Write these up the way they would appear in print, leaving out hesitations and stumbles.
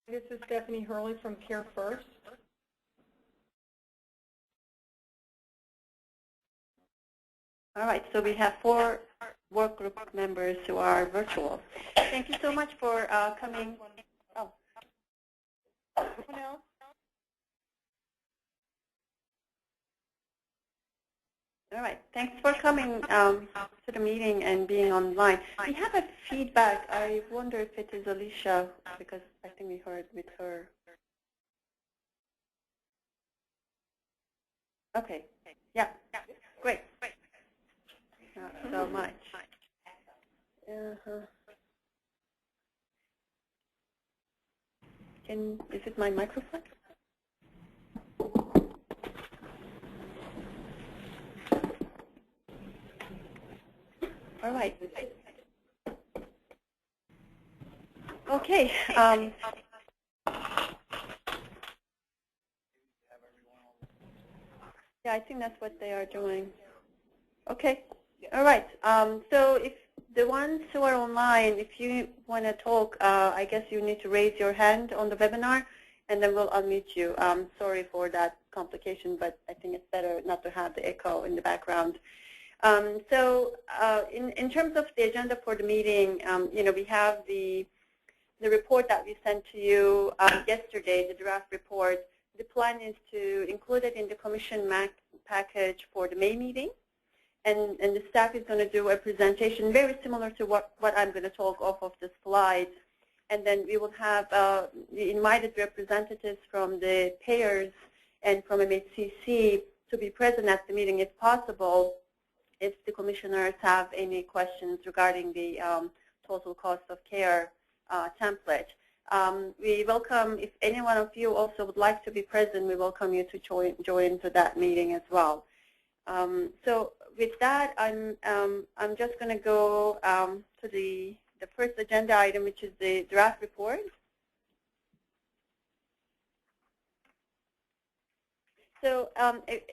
This is Stephanie Hurley from Care First. All right, so we have 4 work group members who are virtual. Thank you so much for coming. Oh. Anyone else? All right, thanks for coming to the meeting and being online. We have a feedback. I wonder if it is Alicia, because I think we heard with her. Okay, yeah, great. Not so much. Is it my microphone? All right. Okay. Yeah, I think that's what they are doing. Okay. All right. So if the ones who are online, if you want to talk, I guess you need to raise your hand on the webinar, and then we'll unmute you. Sorry for that complication, but I think it's better not to have the echo in the background. In terms of the agenda for the meeting, we have the report that we sent to you yesterday, the draft report. The plan is to include it in the Commission package for the May meeting. And the staff is going to do a presentation very similar to what I'm going to talk off of the slides. And then we will have the invited representatives from the payers and from MHCC to be present at the meeting if possible, if the commissioners have any questions regarding the total cost of care template. We welcome, if any one of you also would like to be present, we welcome you to join to that meeting as well. So with that, I'm just going to go to the first agenda item, which is the draft report. So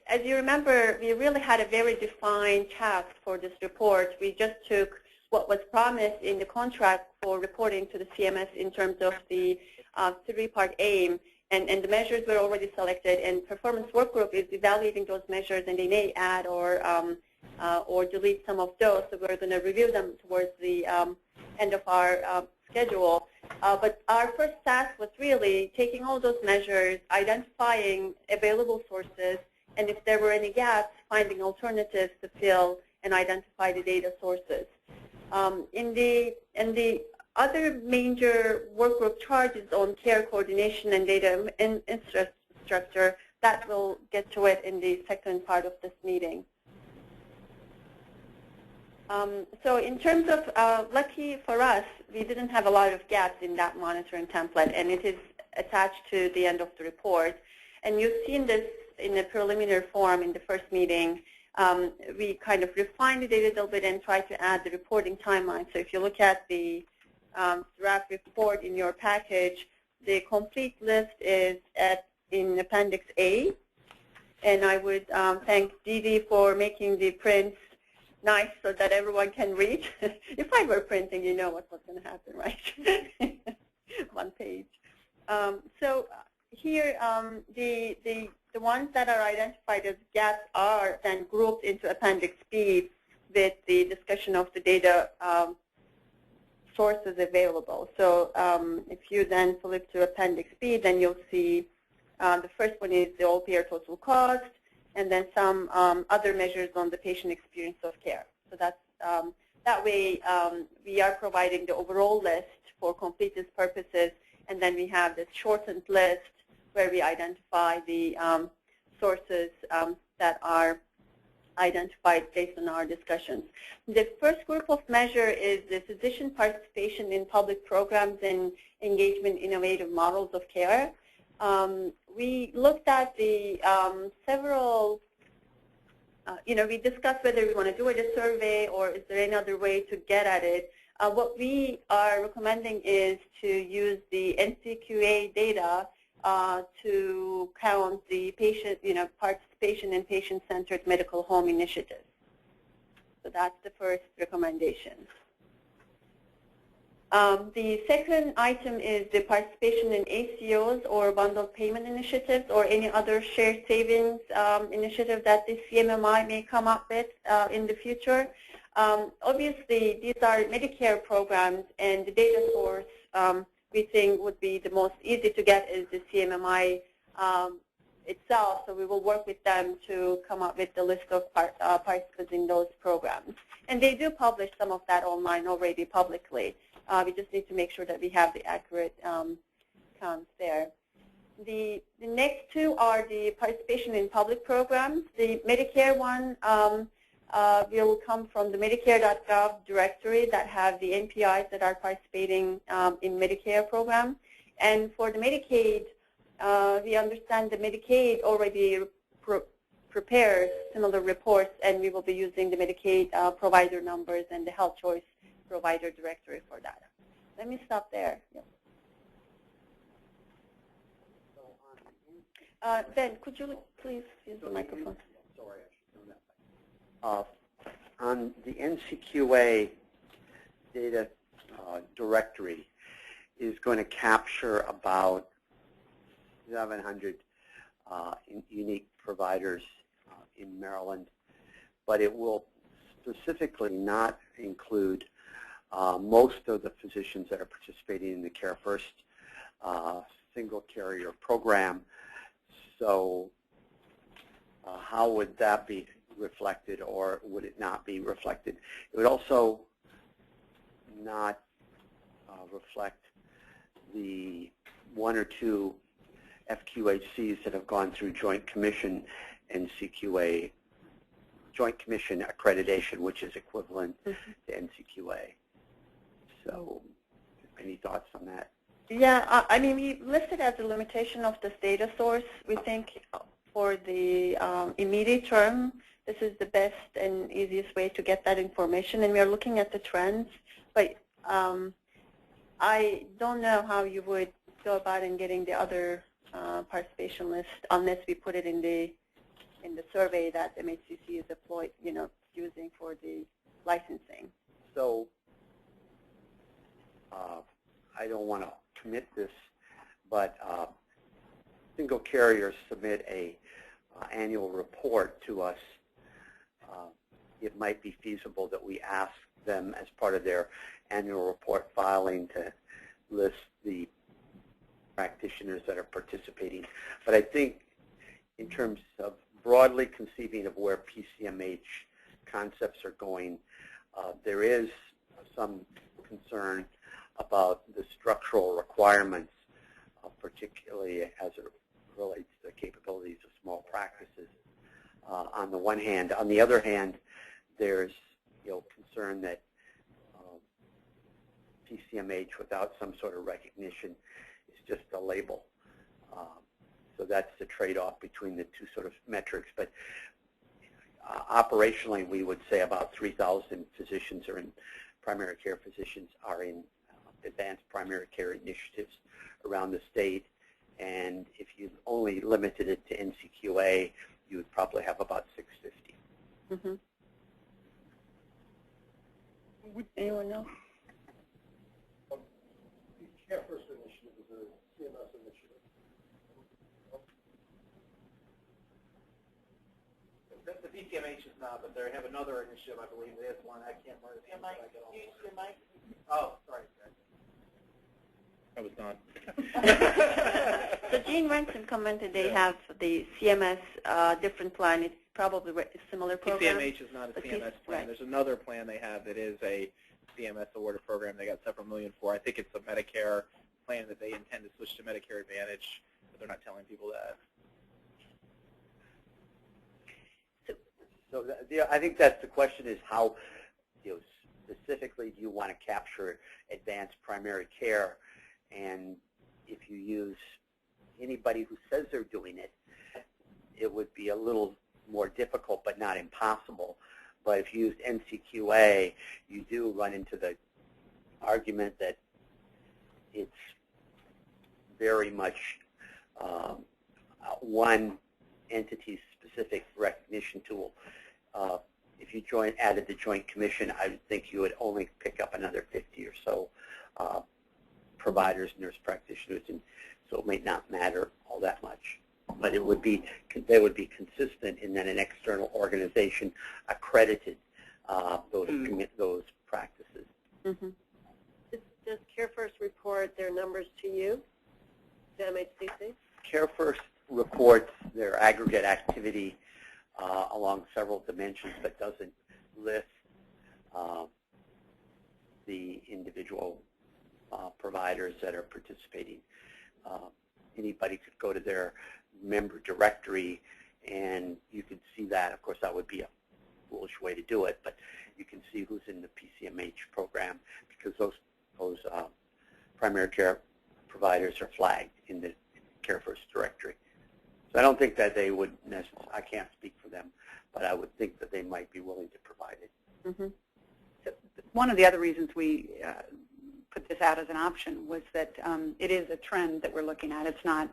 as you remember, we really had a very defined task for this report. We just took what was promised in the contract for reporting to the CMS in terms of the 3-part aim. And the measures were already selected, and performance work group is evaluating those measures, and they may add or delete some of those. So we're going to review them towards the end of our schedule. But our first task was really taking all those measures, identifying available sources, and if there were any gaps, finding alternatives to fill and identify the data sources. In the other major work group charges on care coordination and data infrastructure, that will get to it in the second part of this meeting. So in terms of, lucky for us, we didn't have a lot of gaps in that monitoring template, and it is attached to the end of the report. And you've seen this in a preliminary form in the first meeting. We kind of refined the data a little bit and tried to add the reporting timeline. So if you look at the draft report in your package, the complete list is in Appendix A. And I would thank Didi for making the prints nice so that everyone can read. If I were printing, you know what was going to happen, right? One page. So here, the ones that are identified as gaps are then grouped into Appendix B with the discussion of the data sources available. So if you then flip to Appendix B, then you'll see the first one is the all-payer total cost, and then some other measures on the patient experience of care. So that's, that way we are providing the overall list for completeness purposes, and then we have this shortened list where we identify the sources that are identified based on our discussions. The first group of measure is the physician participation in public programs and engagement in innovative models of care. We looked at the several, we discussed whether we want to do it a survey or is there any other way to get at it. What we are recommending is to use the NCQA data to count the patient, participation in patient-centered medical home initiatives. So that's the first recommendation. The second item is the participation in ACOs or bundled payment initiatives or any other shared savings initiative that the CMMI may come up with in the future. Obviously, these are Medicare programs, and the data source we think would be the most easy to get is the CMMI itself. So we will work with them to come up with the list of participants in those programs. And they do publish some of that online already publicly. We just need to make sure that we have the accurate counts there. The next two are the participation in public programs. The Medicare one will come from the Medicare.gov directory that have the NPIs that are participating in Medicare program. And for the Medicaid, we understand that Medicaid already prepares similar reports, and we will be using the Medicaid provider numbers and the health choice provider directory for that. Let me stop there. Yep. Ben, could you please use the microphone? Sorry, I should know that. On the NCQA data directory is going to capture about 700 unique providers in Maryland, but it will specifically not include most of the physicians that are participating in the Care First single carrier program. So how would that be reflected, or would it not be reflected? It would also not reflect the one or two FQHCs that have gone through Joint Commission and CQA, Joint Commission accreditation, which is equivalent to NCQA. So any thoughts on that? Yeah, I mean, we listed as a limitation of this data source. We think for the immediate term, this is the best and easiest way to get that information, and we are looking at the trends. But I don't know how you would go about in getting the other participation list unless we put it in the survey that MHCC is deployed, using for the licensing. So I don't want to commit this, but single carriers submit a annual report to us. It might be feasible that we ask them as part of their annual report filing to list the practitioners that are participating. But I think in terms of broadly conceiving of where PCMH concepts are going, there is some concern about the structural requirements, particularly as it relates to the capabilities of small practices on the one hand. On the other hand, there's concern that PCMH without some sort of recognition is just a label. So that's the trade-off between the two sort of metrics. But operationally, we would say about 3,000 physicians are in primary care physicians are in advanced primary care initiatives around the state. And if you only limited it to NCQA, you would probably have about 650. Mm-hmm. Anyone know? The Care First initiative is a CMS initiative. The PCMH is not, but they have another initiative, I believe. They have one. I can't remember the name. Your mic. Oh, sorry. I was not. So Gene Ransom commented they have the CMS different plan. It's probably a similar program. PCMH is not a CMS plan. Right. There's another plan they have that is a CMS awarded program they got several million for. I think it's a Medicare plan that they intend to switch to Medicare Advantage, but they're not telling people that. So I think that's the question: is how, specifically, do you want to capture advanced primary care? And if you use anybody who says they're doing it, it would be a little more difficult, but not impossible. But if you use NCQA, you do run into the argument that it's very much one entity's specific recognition tool. If you added the Joint Commission, I would think you would only pick up another 50 or so providers, nurse practitioners, and so it may not matter all that much. But it would be, they would be consistent in that an external organization accredited those practices. Mm-hmm. Does CareFirst report their numbers to you, to MHCC? CareFirst reports their aggregate activity along several dimensions, but doesn't list the individual providers that are participating. Anybody could go to their member directory and you could see that. Of course, that would be a foolish way to do it, but you can see who's in the PCMH program because those primary care providers are flagged in the CareFirst directory. So I don't think that they would necessarily, I can't speak for them, but I would think that they might be willing to provide it. Mm-hmm. So one of the other reasons we put this out as an option was that it is a trend that we're looking at. It's not,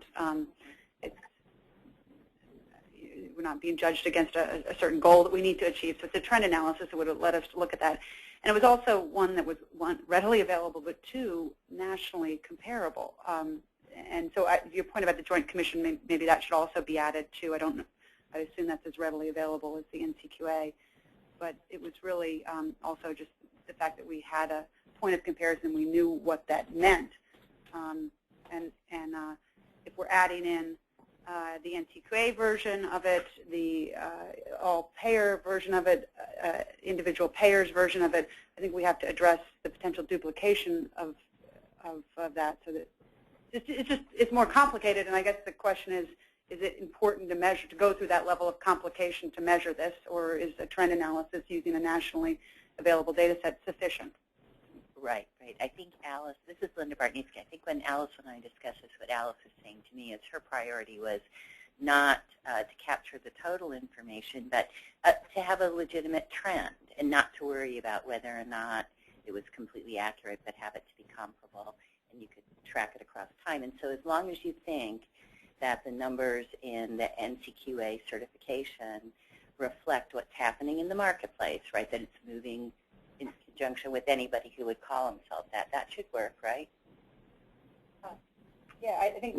we're not being judged against a certain goal that we need to achieve. So it's a trend analysis that would let us look at that. And it was also one that was, one, readily available, but two, nationally comparable. And so your point about the Joint Commission, maybe that should also be added too. I don't know. I assume that's as readily available as the NCQA. But it was really also just the fact that we had a point of comparison. We knew what that meant. If we're adding in the NCQA version of it, the all-payer version of it, individual payers version of it, I think we have to address the potential duplication of that. So that it's more complicated, and I guess the question is it important to measure, to go through that level of complication to measure this, or is a trend analysis using a nationally available data set sufficient? Right. I think Alice, this is Linda Bartniewski. I think when Alice and I discussed this, what Alice was saying to me is her priority was not to capture the total information, but to have a legitimate trend and not to worry about whether or not it was completely accurate, but have it to be comparable and you could track it across time. And so as long as you think that the numbers in the NCQA certification reflect what's happening in the marketplace, right, that it's moving in conjunction with anybody who would call himself that, that should work, right? Yeah, I think,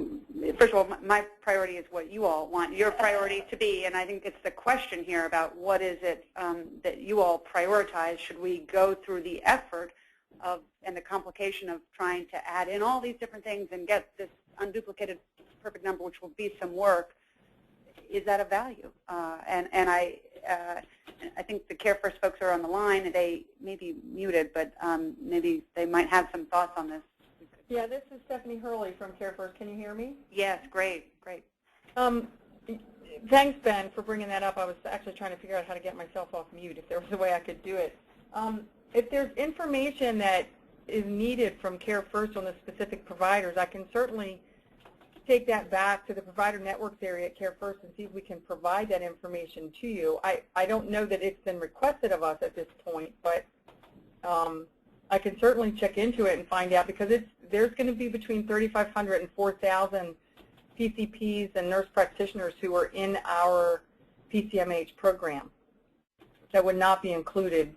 first of all, my priority is what you all want your priority to be, and I think it's the question here about what is it that you all prioritize. Should we go through the effort of and the complication of trying to add in all these different things and get this unduplicated perfect number, which will be some work? Is that of value? I think the CareFirst folks are on the line, and they may be muted, but maybe they might have some thoughts on this. Yeah, this is Stephanie Hurley from CareFirst. Can you hear me? Yes, great. Thanks, Ben, for bringing that up. I was actually trying to figure out how to get myself off mute, if there was a way I could do it. If there's information that is needed from CareFirst on the specific providers, I can certainly take that back to the provider networks area at CareFirst and see if we can provide that information to you. I don't know that it's been requested of us at this point, but I can certainly check into it and find out, because there's going to be between 3,500 and 4,000 PCPs and nurse practitioners who are in our PCMH program that would not be included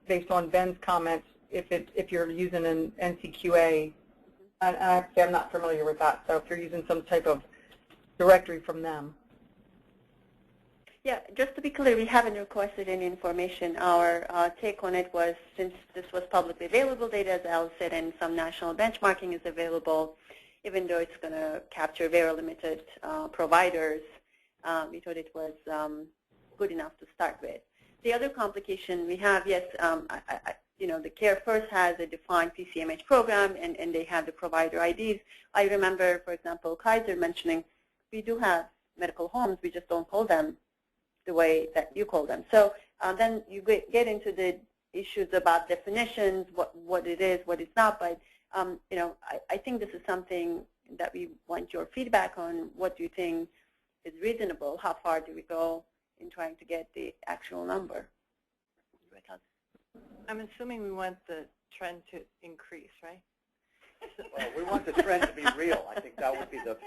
based on Ben's comments if you're using an NCQA. I'm not familiar with that, so if you're using some type of directory from them. Yeah, just to be clear, we haven't requested any information. Our take on it was, since this was publicly available data, as Al said, and some national benchmarking is available, even though it's going to capture very limited providers, we thought it was good enough to start with. The other complication we have, yes, the CareFirst has a defined PCMH program, and they have the provider IDs. I remember, for example, Kaiser mentioning we do have medical homes, we just don't call them the way that you call them. So then you get into the issues about definitions, what it is, what it's not. But I think this is something that we want your feedback on. What do you think is reasonable? How far do we go in trying to get the actual number? I'm assuming we want the trend to increase, right? Well, we want the trend to be real. I think that would be the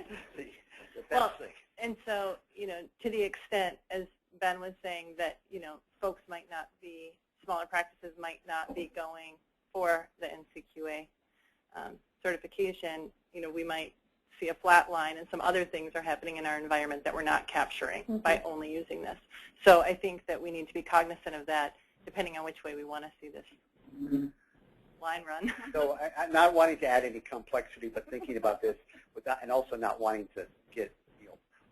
best thing. And so, to the extent, as Ben was saying, that, folks might not be, smaller practices might not be going for the NCQA certification, we might see a flat line, and some other things are happening in our environment that we're not capturing by only using this. So I think that we need to be cognizant of that, depending on which way we want to see this line run. So I'm not wanting to add any complexity, but thinking about this without, and also not wanting to get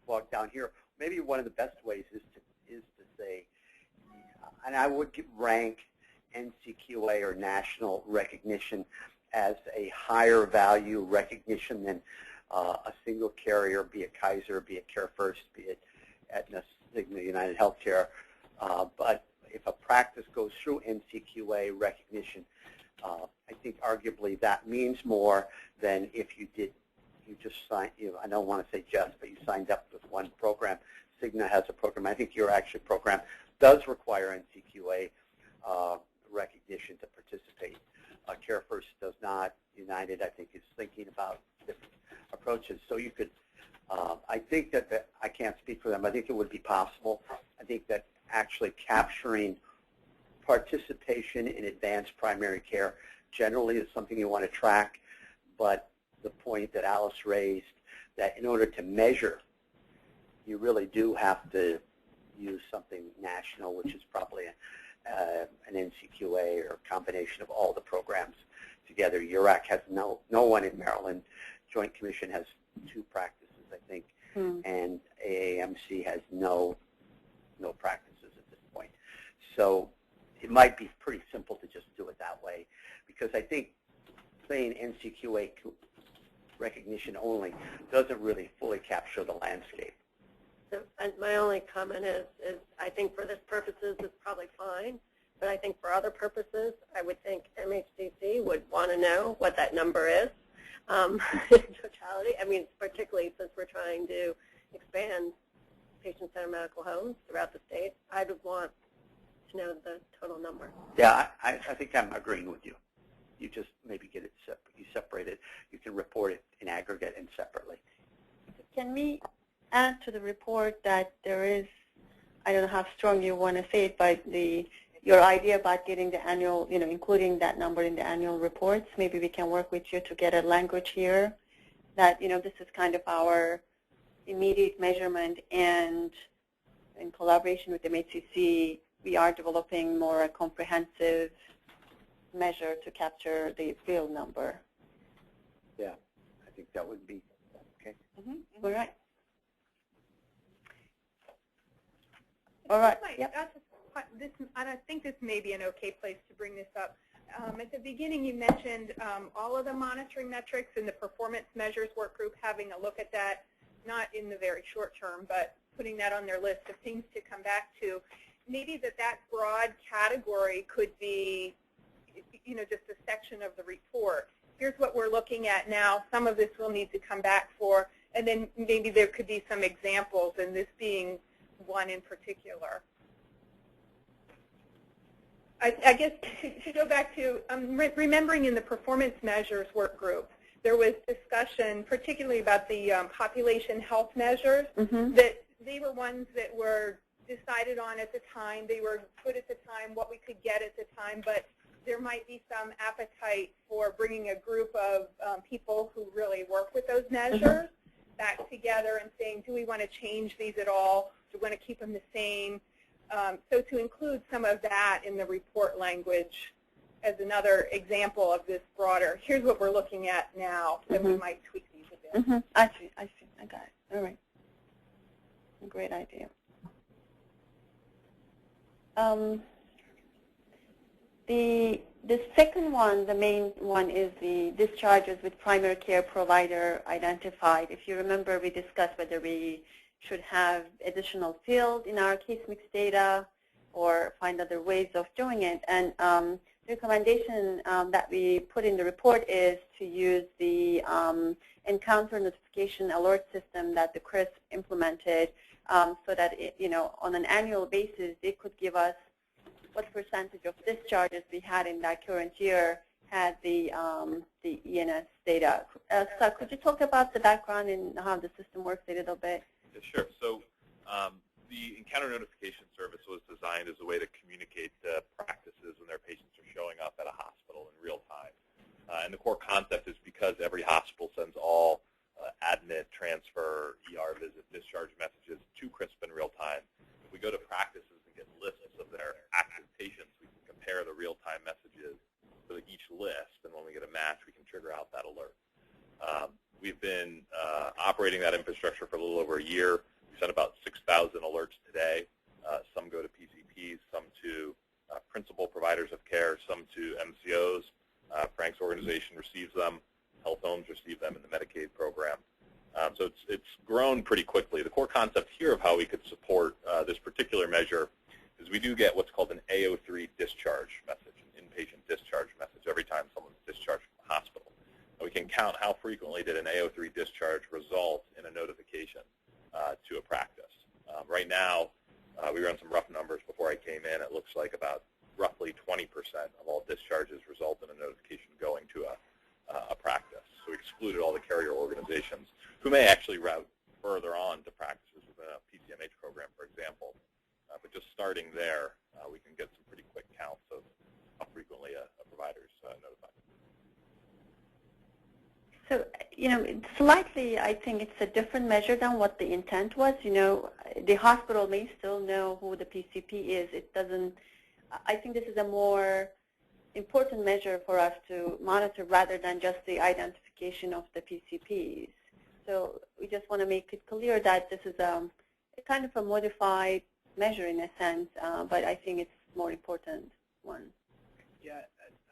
bogged down here. Maybe one of the best ways is to say, and I would rank NCQA or national recognition as a higher value recognition than a single carrier, be it Kaiser, be it CareFirst, be it Aetna, Cigna, United Healthcare. But if a practice goes through NCQA recognition, I think arguably that means more than if you just signed, I don't want to say just, but you signed up with one program. Cigna has a program. I think your actual program does require NCQA recognition to participate. CareFirst does not. United, I think, is thinking about different approaches. So you could, I think that I can't speak for them. I think it would be possible. I think that actually capturing participation in advanced primary care generally is something you want to track, but the point that Alice raised, that in order to measure, you really do have to use something national, which is probably an NCQA or a combination of all the programs together. URAC has no one in Maryland. Joint Commission has 2 practices, I think, and AAMC has no practices at this point. So it might be pretty simple to just do it that way, because I think saying NCQA recognition only doesn't really fully capture the landscape. So, and my only comment is I think for this purposes it's probably fine, but I think for other purposes I would think MHCC would want to know what that number is in totality. I mean, particularly since we're trying to expand patient-centered medical homes throughout the state, I would want to know the total number. Yeah, I think I'm agreeing with you. You just maybe get it you separate it. You can report it in aggregate and separately. Can we add to the report that there is, I don't know how strong you want to say it, but your idea about getting the annual, including that number in the annual reports, maybe we can work with you to get a language here that, this is kind of our immediate measurement, and in collaboration with MHCC, we are developing more a comprehensive measure to capture the real number. Yeah, I think that would be okay. All right. All right. Yep. I think this may be an okay place to bring this up. At the beginning, you mentioned all of the monitoring metrics and the performance measures work group having a look at that, not in the very short term, but putting that on their list of things to come back to. Maybe that broad category could be, just a section of the report. Here's what we're looking at now. Some of this we'll need to come back for, and then maybe there could be some examples, and this being one in particular. I guess to go back to remembering in the performance measures work group, there was discussion particularly about the population health measures, that they were ones that were decided on at the time. They were put at the time, what we could get at the time, but there might be some appetite for bringing a group of people who really work with those measures back together and saying, do we want to change these at all? Do we want to keep them the same? So to include some of that in the report language as another example of this broader, here's what we're looking at now, that we might tweak these a bit. I see. I got it. All right. Great idea. The second one, the main one, is the discharges with primary care provider identified. If you remember, we discussed whether we should have additional field in our case mix data or find other ways of doing it. And the recommendation that we put in the report is to use the encounter notification alert system that the CRISP implemented, so that on an annual basis, it could give us what percentage of discharges we had in that current year had the ENS data. So could you talk about the background and how the system works a little bit? Yeah, sure. So the encounter notification service was designed as a way to communicate to practices when their patients are showing up at a hospital in real time. And the core concept is because every hospital sends all admit, transfer, ER visit, discharge messages to CRISP in real time. If we go to practices and get lists of their active patients, we can compare the real-time messages to each list, and when we get a match, we can trigger out that alert. We've been operating that infrastructure for a little over a year. We sent about 6,000 alerts today. Some go to PCPs, some to principal providers of care, some to MCOs. Frank's organization receives them. Health homes receive them in the Medicaid program. So it's grown pretty quickly. The core concept here of how we could support this particular measure is we do get what's called an AO3 discharge message, an inpatient discharge message every time someone's discharged from the hospital. And we can count how frequently did an AO3 discharge result in a notification to a practice. Right now, we ran some rough numbers before I came in. It looks like about roughly 20% of all discharges result in a notification going to a practice. So we excluded all the carrier organizations who may actually route further on to practices within a PCMH program, for example. But just starting there, we can get some pretty quick counts of how frequently a provider is notified. So, slightly, I think it's a different measure than what the intent was. The hospital may still know who the PCP is. It doesn't, I think this is a more important measure for us to monitor rather than just the identification of the PCPs. So we just want to make it clear that this is a kind of a modified measure in a sense, but I think it's a more important one. Yeah,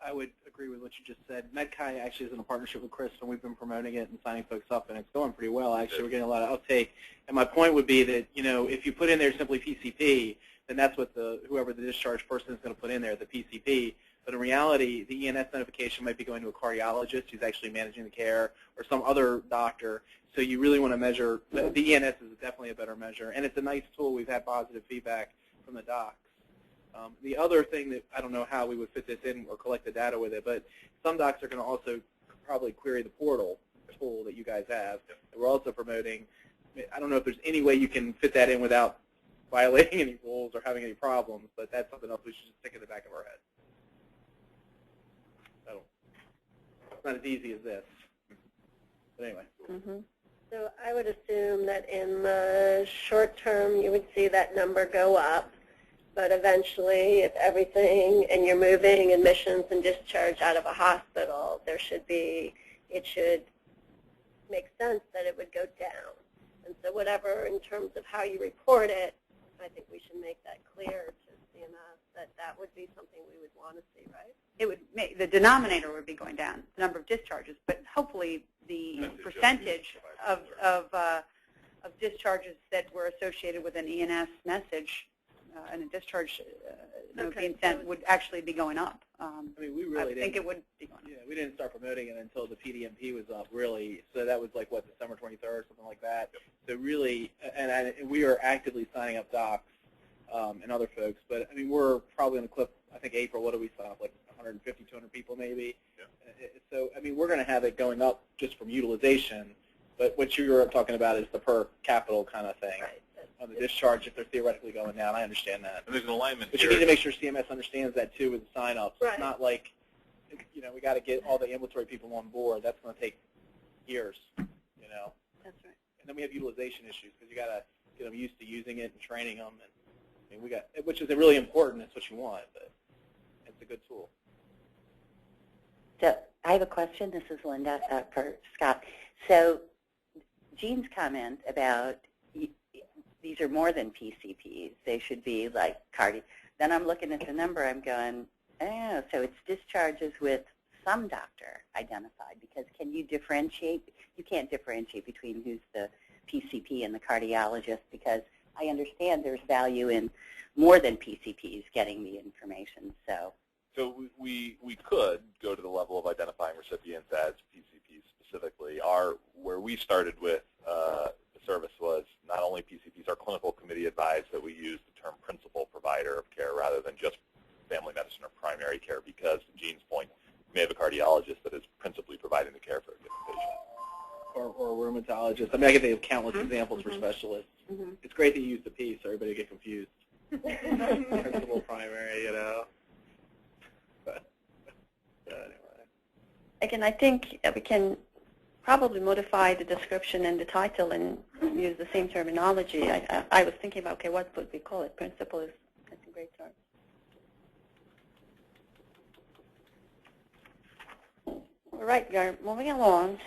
I would agree with what you just said. MedChi actually is in a partnership with CRISP, and we've been promoting it and signing folks up, and it's going pretty well. Actually, we're getting a lot of uptake. And my point would be that, if you put in there simply PCP, then that's what whoever the discharge person is going to put in there, the PCP. But in reality, the ENS notification might be going to a cardiologist who's actually managing the care or some other doctor. So you really want to measure. The ENS is definitely a better measure, and it's a nice tool. We've had positive feedback from the docs. The other thing that I don't know how we would fit this in or collect the data with it, but some docs are going to also probably query the portal tool that you guys have that we're also promoting. I don't know if there's any way you can fit that in without violating any rules or having any problems, but that's something else we should just stick in the back of our head. So it's not as easy as this. But anyway. Mm-hmm. So I would assume that in the short term you would see that number go up. But eventually, if everything, and you're moving admissions and discharge out of a hospital, it should make sense that it would go down. And so whatever, in terms of how you report it, I think we should make that clear to CMS that would be something we would want to see, right? It would make, the denominator would be going down, the number of discharges, but hopefully the percentage of discharges that were associated with an ENS message and a discharge being sent would actually be going up. We really I think it would be going up. Yeah, we didn't start promoting it until the PDMP was up, really. So that was like, what, December 23rd, something like that. Yep. So really, and we are actively signing up docs and other folks. But, we're probably on the clip, I think April, what do we sign up, like 150, 200 people maybe? Yeah. So, we're going to have it going up just from utilization. But what you're talking about is the per capital kind of thing. Right. On the discharge, if they're theoretically going down. I understand that. And there's an alignment but here. You need to make sure CMS understands that, too, with the sign-ups. Right. It's not like, we got to get all the ambulatory people on board. That's going to take years, That's right. And then we have utilization issues because you got to get them used to using it and training them. And we got, which is really important. That's what you want, but it's a good tool. So I have a question. This is Linda for Scott. So Jean's comment about these are more than PCPs. They should be like cardio. Then I'm looking at the number. I'm going, oh, so it's discharges with some doctor identified, because can you differentiate? You can't differentiate between who's the PCP and the cardiologist, because I understand there's value in more than PCPs getting the information. So we could go to the level of identifying recipients as PCPs specifically. Where we started with service was not only PCPs, our clinical committee advised that we use the term principal provider of care rather than just family medicine or primary care, because to Jean's point, we may have a cardiologist that is principally providing the care for a given patient. Or a rheumatologist. I can think of countless examples for specialists. It's great that you use the P so everybody get confused. Principal, primary, But anyway. again, I think we can probably modify the description and the title and use the same terminology. I was thinking about, okay, what would we call it? Principle is a great term. All right, we are moving along.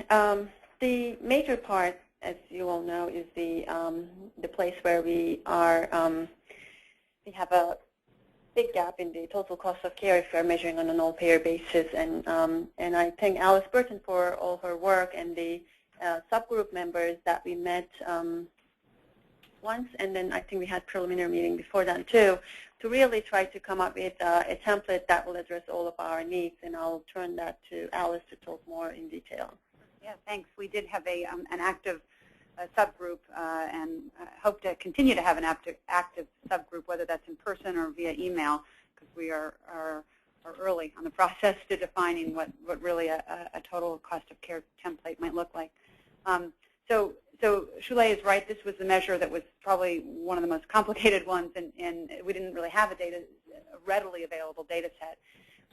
The major part, as you all know, is the place where we are. We have a big gap in the total cost of care if we are measuring on an all-payer basis, and I thank Alice Burton for all her work and the subgroup members that we met once, and then I think we had preliminary meeting before that too, to really try to come up with a template that will address all of our needs, and I'll turn that to Alice to talk more in detail. Yeah, thanks. We did have an active subgroup and hope to continue to have an active subgroup, whether that's in person or via email, because we are early on the process to defining what really a total cost of care template might look like. So Shulay is right. This was the measure that was probably one of the most complicated ones, and we didn't really have a readily available data set.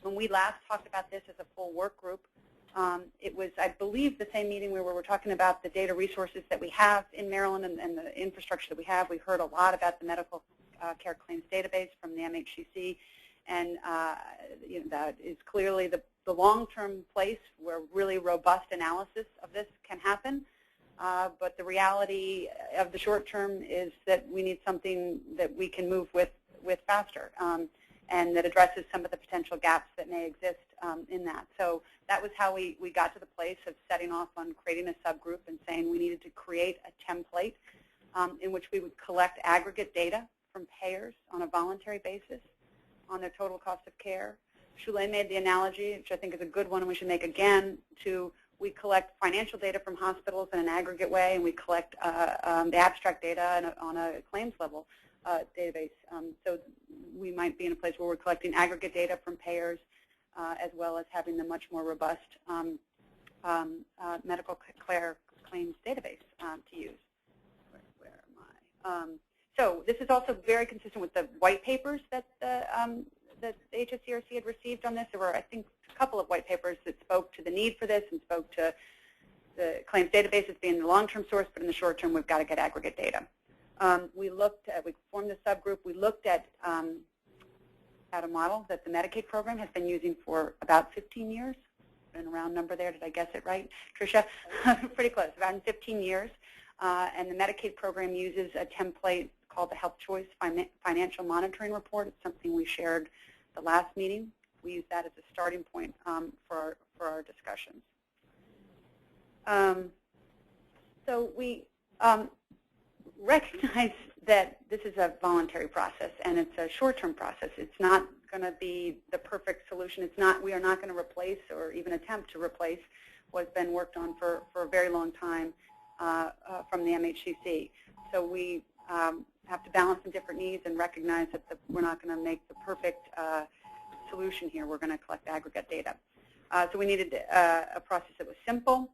When we last talked about this as a full work group, it was, I believe, the same meeting where we were talking about the data resources that we have in Maryland and the infrastructure that we have. We heard a lot about the medical care claims database from the MHCC, and that is clearly the long-term place where really robust analysis of this can happen. But the reality of the short term is that we need something that we can move with faster, and that addresses some of the potential gaps that may exist in that. So that was how we got to the place of setting off on creating a subgroup and saying we needed to create a template in which we would collect aggregate data from payers on a voluntary basis on their total cost of care. Shulay made the analogy, which I think is a good one and we should make again, to we collect financial data from hospitals in an aggregate way, and we collect the abstract data on a claims level database. So we might be in a place where we're collecting aggregate data from payers as well as having the much more robust medical care claims database to use. Where am I? So this is also very consistent with the white papers that the HSCRC had received on this. There were, I think, a couple of white papers that spoke to the need for this and spoke to the claims database as being the long-term source, but in the short term, we've got to get aggregate data. We formed the subgroup. We looked at a model that the Medicaid program has been using for about 15 years. Been a round number there. Did I guess it right, Tricia? Pretty close, around 15 years. And the Medicaid program uses a template called the Health Choice Financial Monitoring Report. It's something we shared the last meeting. We use that as a starting point for our discussions. So we recognize that this is a voluntary process and it's a short-term process. It's not going to be the perfect solution. It's not. We are not going to replace or even attempt to replace what's been worked on for a very long time from the MHCC. So we have to balance some different needs and recognize that we're not going to make the perfect solution here. We're going to collect aggregate data. So we needed a process that was simple.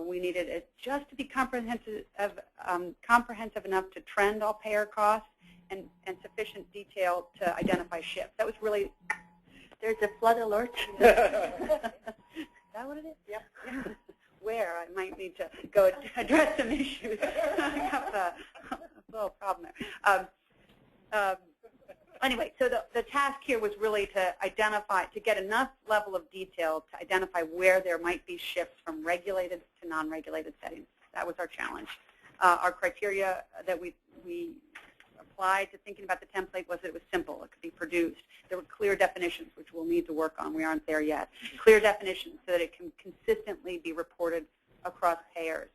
We needed it just to be comprehensive enough to trend all payer costs and sufficient detail to identify shifts. That was really. There's a flood alert. Is that what it is? Yep. Where I might need to go address some issues. I have a little problem there. Anyway, so the task here was really to identify, to get enough level of detail to identify where there might be shifts from regulated to non-regulated settings. That was our challenge. Our criteria that we applied to thinking about the template was that it was simple. It could be produced. There were clear definitions, which we'll need to work on. We aren't there yet. Clear definitions so that it can consistently be reported across payers.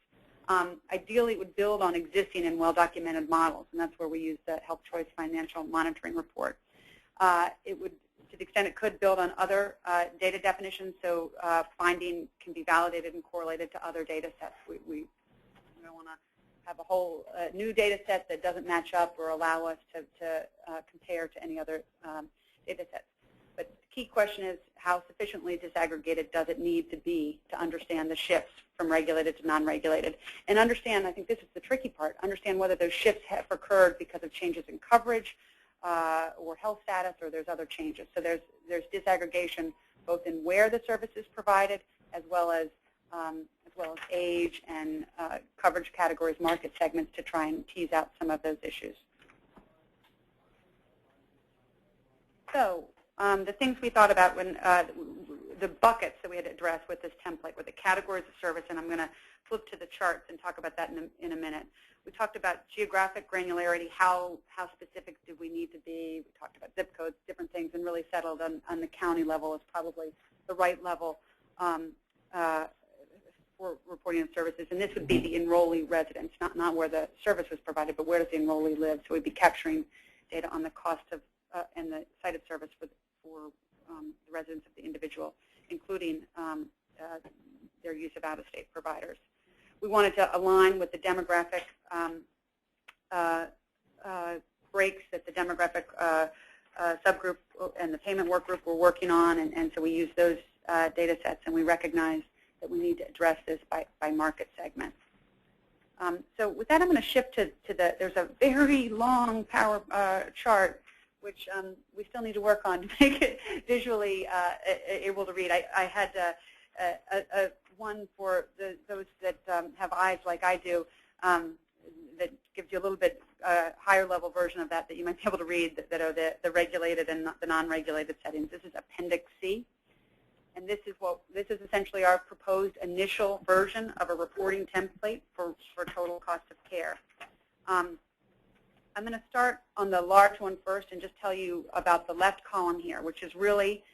Ideally, it would build on existing and well-documented models, and that's where we use the Health Choice Financial Monitoring Report. It would, to the extent it could, build on other data definitions, so finding can be validated and correlated to other data sets. We don't want to have a whole new data set that doesn't match up or allow us to compare to any other data sets. But the key question is how sufficiently disaggregated does it need to be to understand the shifts from regulated to non-regulated? And understand, I think this is the tricky part, understand whether those shifts have occurred because of changes in coverage or health status, or there's other changes. So there's disaggregation both in where the service is provided, as well as age and coverage categories, market segments, to try and tease out some of those issues. So the things we thought about when the buckets that we had to address with this template were the categories of service, and I'm going to flip to the charts and talk about that in a minute. We talked about geographic granularity, how specific do we need to be. We talked about zip codes, different things, and really settled on the county level is probably the right level for reporting of services. And this would be the enrollee residence, not where the service was provided, but where does the enrollee live. So we'd be capturing data on the cost of and the site of service for the residents of the individual, including their use of out-of-state providers. We wanted to align with the demographic breaks that the demographic subgroup and the payment work group were working on, and so we used those data sets, and we recognize that we need to address this by market segment. So with that, I'm going to shift to there's a very long power chart which we still need to work on to make it visually able to read. I had one for those that have eyes like I do that gives you a little bit higher level version of that you might be able to read that are the regulated and the non-regulated settings. This is Appendix C, and this is essentially our proposed initial version of a reporting template for total cost of care. I'm going to start on the large one first and just tell you about the left column here, which is really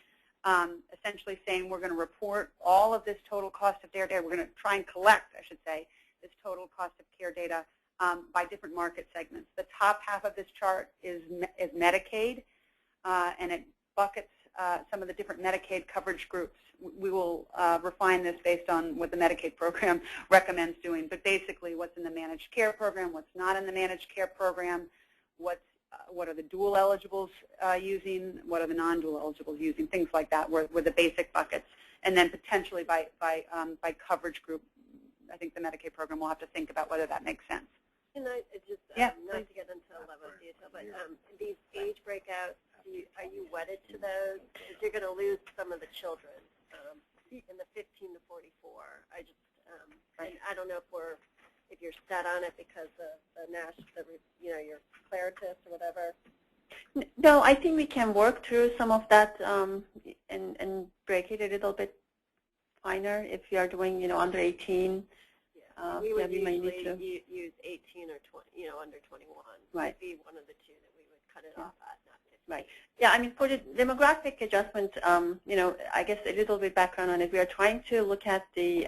essentially saying we're going to report all of this total cost of care data. We're going to try and collect, I should say, this total cost of care data by different market segments. The top half of this chart is Medicaid, and it buckets some of the different Medicaid coverage groups. We will refine this based on what the Medicaid program recommends doing, but basically what's in the managed care program, what's not in the managed care program, what are the dual eligibles using, what are the non-dual eligibles using, things like that were the basic buckets. And then potentially by coverage group, I think the Medicaid program will have to think about whether that makes sense. And I just, yeah, not to get into a level of detail, but these age breakouts, are you wedded to those? Because you're going to lose some of the children in the 15 to 44. I just, and I don't know if you're set on it because of your Claritas or whatever. No, I think we can work through some of that and break it a little bit finer if you are doing, under 18. Yeah, we would usually use 18 or 20, under 21. Right. Would be one of the two that we would cut it off at. Right. Yeah, I mean, for the demographic adjustment, I guess a little bit background on it. We are trying to look at the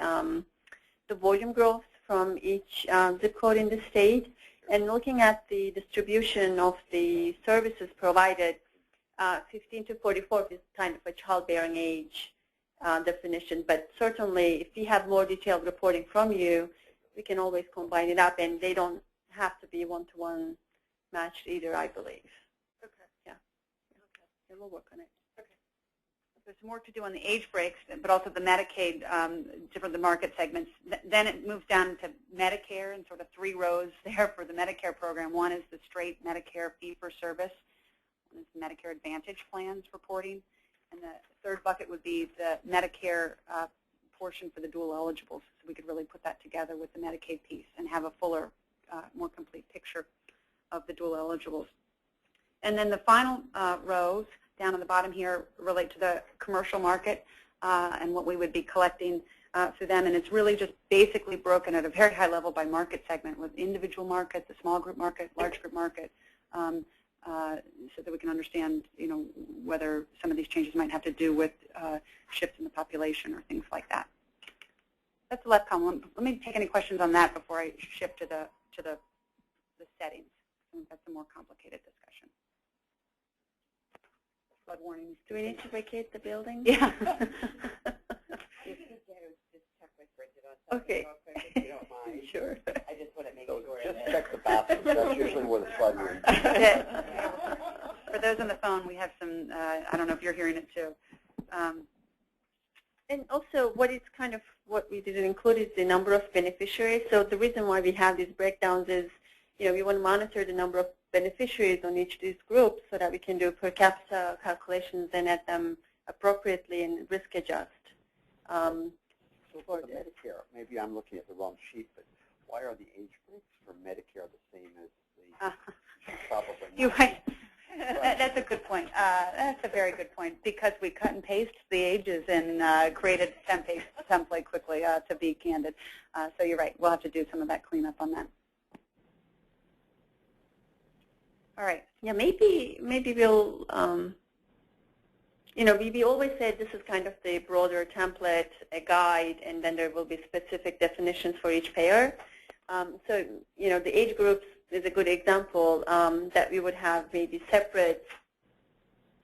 volume growth from each zip code in the state and looking at the distribution of the services provided. 15 to 44 is kind of a childbearing age definition, but certainly if we have more detailed reporting from you, we can always combine it up, and they don't have to be one-to-one matched either, I believe. Yeah, we'll work on it. Okay. There's some work to do on the age breaks, but also the Medicaid, the market segments. Then it moves down to Medicare and sort of 3 rows there for the Medicare program. One is the straight Medicare fee-for-service. One is the Medicare Advantage plans reporting. And the third bucket would be the Medicare portion for the dual eligibles. So we could really put that together with the Medicaid piece and have a fuller, more complete picture of the dual eligibles. And then the final rows down on the bottom here relate to the commercial market and what we would be collecting through them. And it's really just basically broken at a very high level by market segment, with individual market, the small group market, large group market, so that we can understand, whether some of these changes might have to do with shifts in the population or things like that. That's the left column. Let me take any questions on that before I shift to the settings. I think that's a more complicated discussion. Flood warnings. Do we need to vacate the building? Yeah. Okay. If you don't mind. Sure. I just want to make sure. Just check the bathroom. That's usually where the flood room is. For those on the phone, we have some, I don't know if you're hearing it too. And also, what we didn't include is the number of beneficiaries. So the reason why we have these breakdowns is, we want to monitor the number of beneficiaries on each of these groups so that we can do per capita calculations and add them appropriately and risk adjust. So for Medicare, maybe I'm looking at the wrong sheet, but why are the age groups for Medicare the same as the probably not? You're right. That's a good point. That's a very good point, because we cut and paste the ages and created a template quickly, to be candid. So you're right. We'll have to do some of that cleanup on that. All right. Yeah, maybe we'll, we always say this is kind of the broader template, a guide, and then there will be specific definitions for each payer. So, the age groups is a good example, that we would have maybe separate,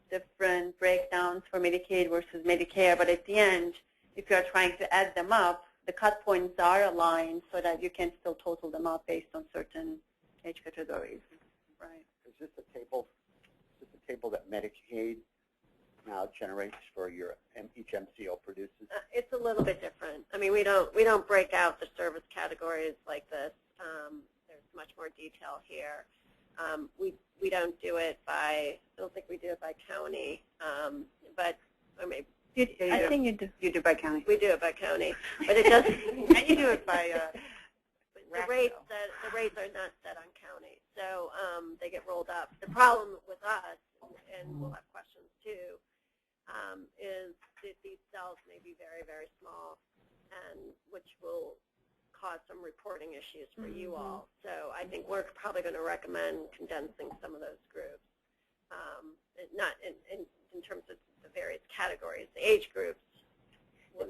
different breakdowns for Medicaid versus Medicare. But at the end, if you are trying to add them up, the cut points are aligned so that you can still total them up based on certain age categories. Right. Is this a table? Is this a table that Medicaid now generates for each MCO produces? It's a little bit different. I mean, we don't break out the service categories like this. There's much more detail here. We don't do it by, I don't think we do it by county, but I mean, I think you do. You do by county. we do it by county, but it doesn't. And you do it by the rates are not set on county, so they get rolled up. The problem with us, and we'll have questions too, is that these cells may be very, very small, and which will cause some reporting issues for you all. So I think we're probably going to recommend condensing some of those groups, not in terms of the various categories, the age groups.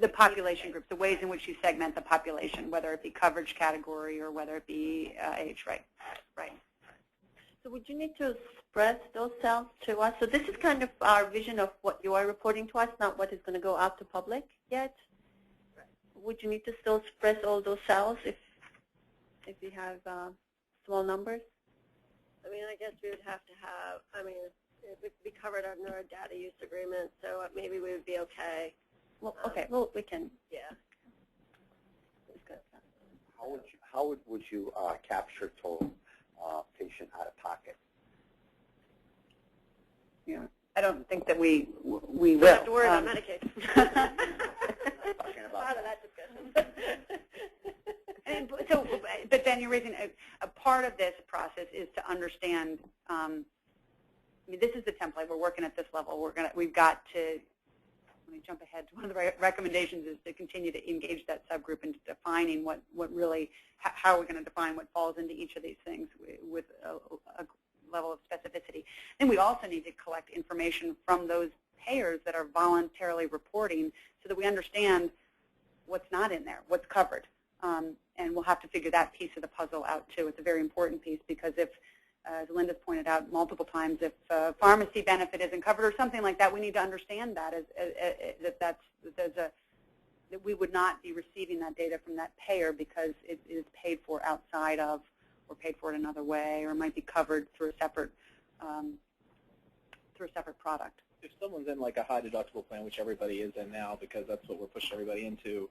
the population groups, the ways in which you segment the population, whether it be coverage category or whether it be age, right? Right. So would you need to express those cells to us? So this is kind of our vision of what you are reporting to us, not what is going to go out to public yet. Right. Would you need to still express all those cells if you have small numbers? I mean, I guess we would have to have, I mean, it would be covered under our data use agreement, so maybe we would be okay. Well, okay, well, we can. Yeah. How would you capture total patient out of pocket? Yeah, I don't think that we We will. have to worry about Medicaid. Talking about Out of that discussion. And so, but then you're raising a part of this process is to understand. I mean, this is the template. We're working at this level. We've got to. Let me jump ahead. One of the recommendations is to continue to engage that subgroup into defining what really, how we're going to define what falls into each of these things with a level of specificity. Then we also need to collect information from those payers that are voluntarily reporting so that we understand what's not in there, what's covered. And we'll have to figure that piece of the puzzle out, too. It's a very important piece because if, as Linda's pointed out multiple times, if pharmacy benefit isn't covered or something like that, we need to understand that that we would not be receiving that data from that payer because it is paid for outside of or paid for in another way or might be covered through a separate product. If someone's in like a high deductible plan, which everybody is in now because that's what we're pushing everybody into,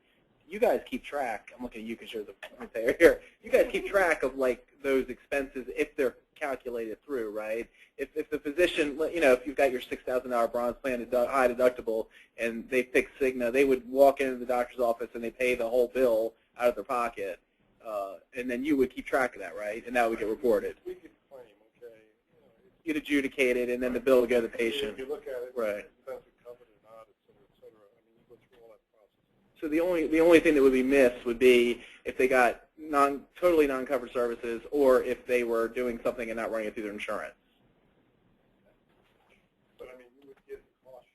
you guys keep track. I'm looking at you because you're the payer here. You guys keep track of like those expenses if they're calculated through, right? If the physician, if you've got your $6,000 bronze plan, high deductible, and they pick Cigna, they would walk into the doctor's office and they pay the whole bill out of their pocket, and then you would keep track of that, right? And that would get reported. We could claim, okay. You'd adjudicate it, and then the bill would go to the patient. If you look at it, right. expenses covered or not, et cetera, et cetera. I mean, you go through all that process. So the only thing that would be missed would be if they got totally non-covered services, or if they were doing something and not running it through their insurance. But I mean, you would get cost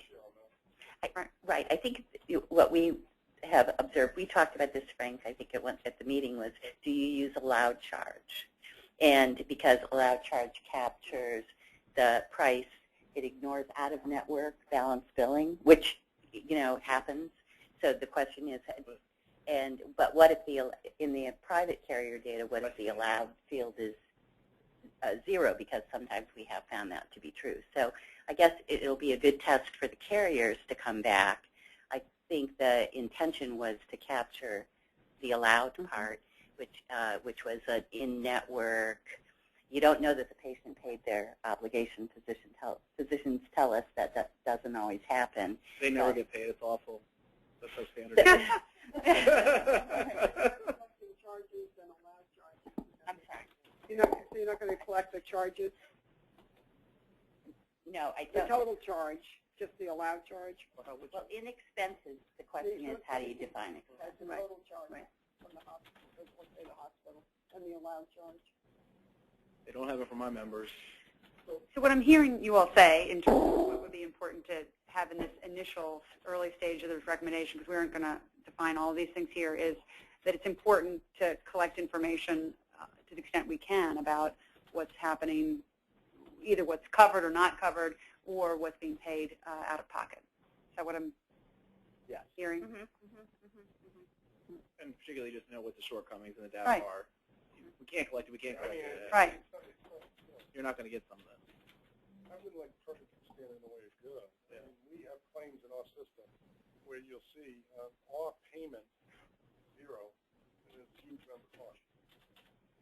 share. Right. I think what we have observed, we talked about this, Frank, I think at the meeting, was do you use allowed charge? And because allowed charge captures the price, it ignores out-of-network balance billing, which, happens. So the question is, but what if in the private carrier data, what if the allowed field is 0? Because sometimes we have found that to be true. So I guess it'll be a good test for the carriers to come back. I think the intention was to capture the allowed part, which was an in-network, you don't know that the patient paid their obligation. Physicians tell us that that doesn't always happen. They never get paid. It's awful. That's our standard. Charges and allowed charges. I'm sorry. So you're not going to collect the charges? No, I The don't. total charge, just the allowed charge? Well, in expenses, the question is how do you define it? That's the total charge from the hospital, the hospital, and the allowed charge. They don't have it for my members. So what I'm hearing you all say in terms of what would be important to have in this initial early stage of this recommendation, because we aren't going to define all of these things here, is that it's important to collect information to the extent we can about what's happening, either what's covered or not covered, or what's being paid out of pocket. Is that what I'm hearing? And particularly just know what the shortcomings in the data Right. are. We can't collect it. We can't collect it. Right. You're not going to get some of that. I would like perfect understanding the way it goes. I mean, we have claims in our system where you'll see our payment 0 and it's huge number cost.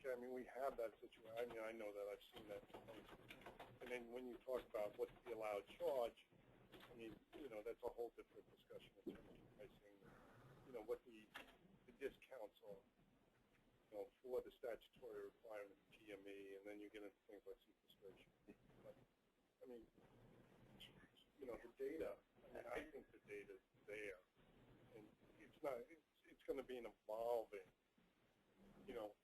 Okay, I mean, we have that situation. I mean, I know that. I've seen that. And then when you talk about what's the allowed charge, I mean, that's a whole different discussion in terms of pricing, what the discounts are, for the statutory requirement of PME, and then you get into things like sequestration. But, I mean, the data, I think the data is there. And it's not, it's going to be an evolving,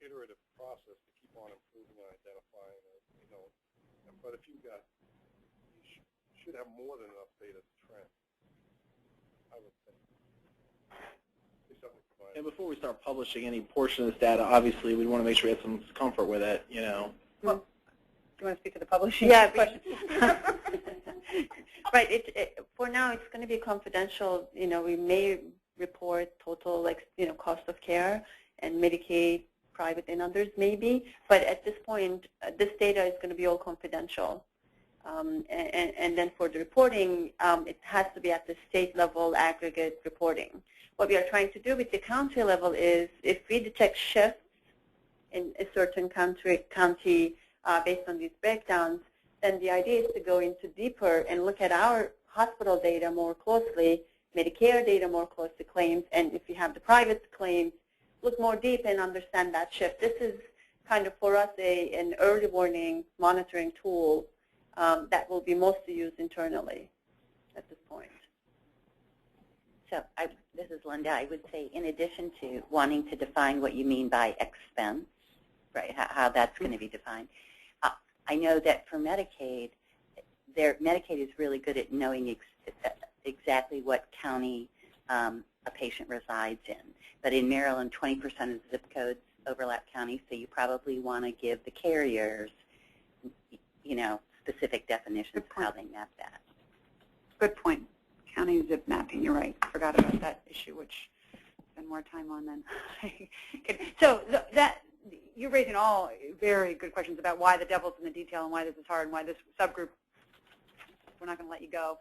iterative process to keep on improving and identifying it, but if you should have more than enough data to trend, I would think. And before we start publishing any portion of this data, obviously we want to make sure we have some comfort with it, Well, do you want to speak to the publishing? Yeah, question? right. For now, it's going to be confidential. We may report total, cost of care and Medicaid, private, and others maybe. But at this point, this data is going to be all confidential. And then for the reporting, it has to be at the state level aggregate reporting. What we are trying to do with the county level is if we detect shifts in a certain county based on these breakdowns, then the idea is to go into deeper and look at our hospital data more closely, Medicare data more closely, claims, and if you have the private claims, look more deep and understand that shift. This is kind of for us an early warning monitoring tool that will be mostly used internally at this point. So this is Linda. I would say in addition to wanting to define what you mean by expense, right, how that's going to be defined, I know that for Medicaid, Medicaid is really good at knowing exactly what county a patient resides in. But in Maryland, 20% of the zip codes overlap counties, so you probably want to give the carriers, specific definitions of how they map that. Good point. County zip mapping, you're right. I forgot about that issue, which I spend more time on than I could. So you're raising all very good questions about why the devil's in the detail and why this is hard and why this subgroup, we're not going to let you go.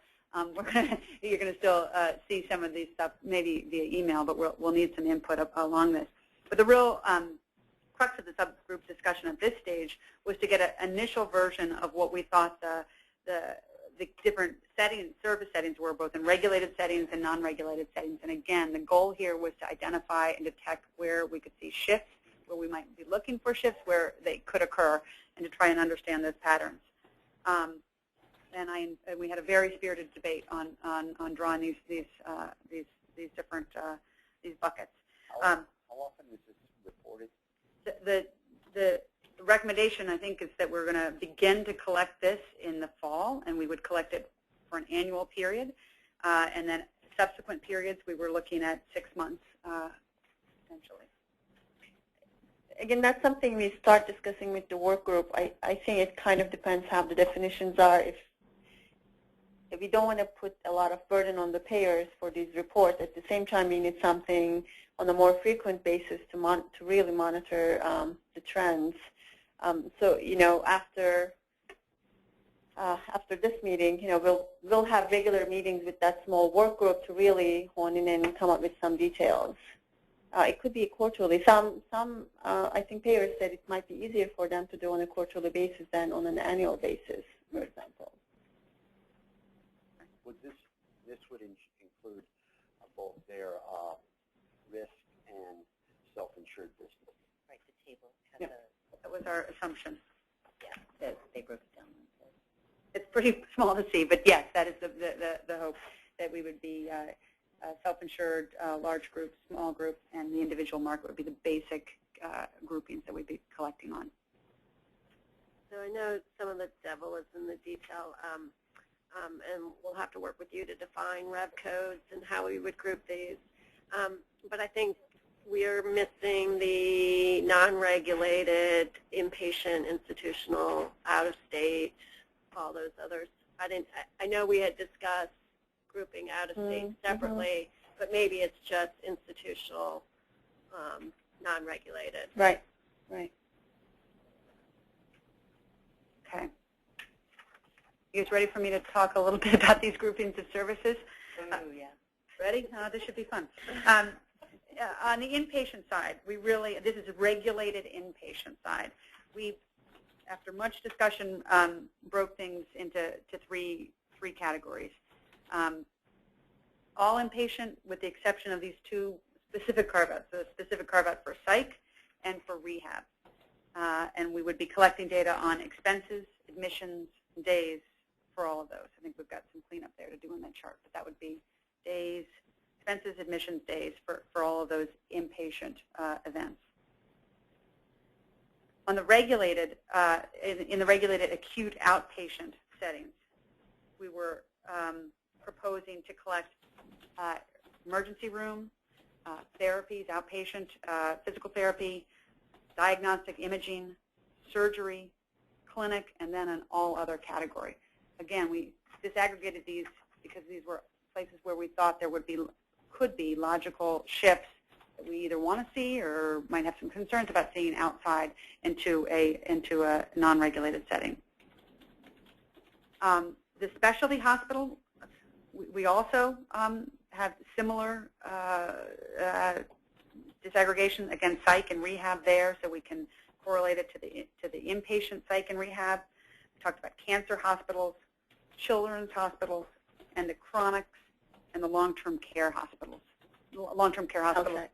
You're going to still see some of these stuff maybe via email, but we'll need some input along this. But the real crux of the subgroup discussion at this stage was to get an initial version of what we thought the different service settings were, both in regulated settings and non-regulated settings. And again, the goal here was to identify and detect where we could see shifts, where we might be looking for shifts, where they could occur, and to try and understand those patterns. And we had a very spirited debate on drawing these different these buckets. How often is this reported? The recommendation, I think, is that we're going to begin to collect this in the fall, and we would collect it for an annual period. And then subsequent periods, we were looking at 6 months, essentially. Again, that's something we start discussing with the work group. I think it kind of depends how the definitions are. If we don't want to put a lot of burden on the payers for these reports, at the same time, we need something on a more frequent basis to really monitor the trends. So, after this meeting, we'll have regular meetings with that small work group to really hone in and come up with some details. it could be quarterly. Some I think payers said it might be easier for them to do on a quarterly basis than on an annual basis, for example. Would this would include both their risk and self-insured business? Right, the table has Yep. a, That was our assumption. yeah, that they broke it down. It's pretty small to see, but yes, that is the hope, that we would be self-insured, large group, small group, and the individual market would be the basic groupings that we'd be collecting on. So I know some of the devil is in the detail, and we'll have to work with you to define rev codes and how we would group these. But I think we're missing the non-regulated, inpatient, institutional, out-of-state, all those others. I know we had discussed grouping out-of-state separately, but maybe it's just institutional, non-regulated. Right, right. Okay. You guys ready for me to talk a little bit about these groupings of services? Oh, yeah. Ready? This should be fun. On the inpatient side, this is a regulated inpatient side. We, after much discussion, broke things into three categories. All inpatient, with the exception of these two specific carve-outs, the specific carve-out for psych and for rehab. And we would be collecting data on expenses, admissions, days for all of those. I think we've got some cleanup there to do in that chart, but that would be days, expenses, admissions, days for all of those inpatient events. On the regulated, in the regulated acute outpatient settings, we were proposing to collect emergency room, therapies, outpatient, physical therapy, diagnostic imaging, surgery, clinic, and then an all other category. Again, we disaggregated these because these were places where we thought there could be logical shifts that we either want to see or might have some concerns about seeing outside into a non-regulated setting. The specialty hospital, we also have similar disaggregation, again, psych and rehab there, so we can correlate it to the inpatient psych and rehab. We talked about cancer hospitals, children's hospitals, and the chronics and the long-term care hospitals. Long-term care hospitals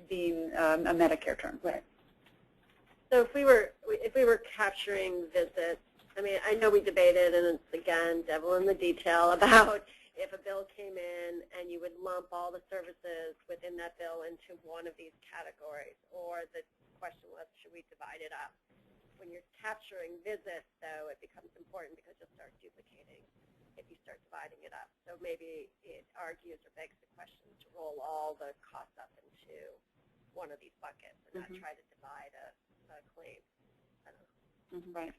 being a Medicare term. Right. So if we were capturing visits, I mean, I know we debated, and it's again devil in the detail about if a bill came in and you would lump all the services within that bill into one of these categories, or the question was, should we divide it up? When you're capturing visits, though, it becomes important because you'll start duplicating if you start dividing it up. So maybe it argues or begs the question to roll all the costs up into one of these buckets and not try to divide a claim. I don't know. Right.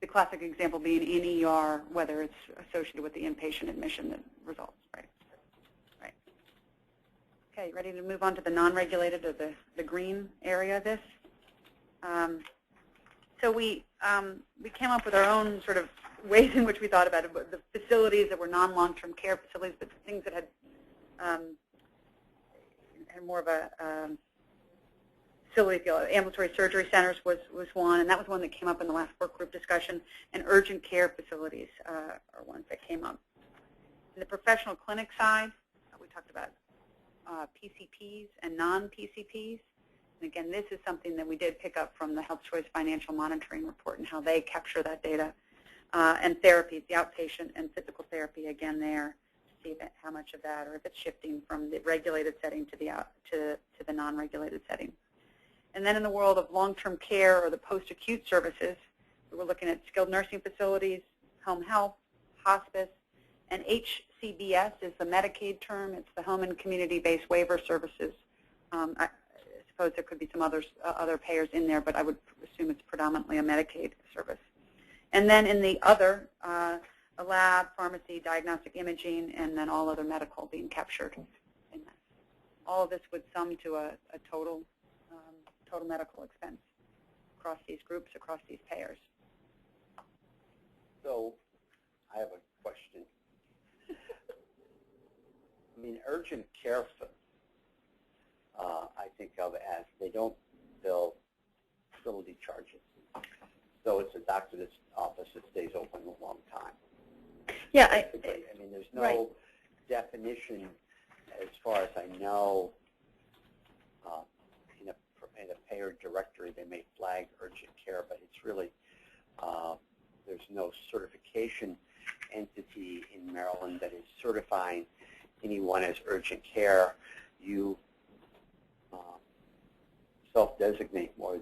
The classic example being in ER, whether it's associated with the inpatient admission that results, right? Right. Okay, ready to move on to the non-regulated, or the green area of this? So we came up with our own sort of ways in which we thought about it, the facilities that were non-long-term care facilities, but things that had more of a facility feel. Ambulatory surgery centers was one, and that was one that came up in the last work group discussion, and urgent care facilities are ones that came up. In the professional clinic side, we talked about PCPs and non-PCPs. And again, this is something that we did pick up from the Health Choice Financial Monitoring Report and how they capture that data. And therapies, the outpatient and physical therapy, again there, to see how much of that, or if it's shifting from the regulated setting to the non-regulated setting. And then in the world of long-term care or the post-acute services, we were looking at skilled nursing facilities, home health, hospice, and HCBS is the Medicaid term. It's the home and community-based waiver services. I suppose there could be some other payers in there, but I would assume it's predominantly a Medicaid service. And then in the other, a lab, pharmacy, diagnostic imaging, and then all other medical being captured in that. All of this would sum to a total medical expense across these groups, across these payers. So I have a question. I mean, urgent care I think of as they don't bill facility charges. So it's a doctor's office that stays open a long time. Yeah, I mean, there's no definition, as far as I know, in a payer directory. They may flag urgent care, but it's really, there's no certification entity in Maryland that is certifying anyone as urgent care. You self-designate more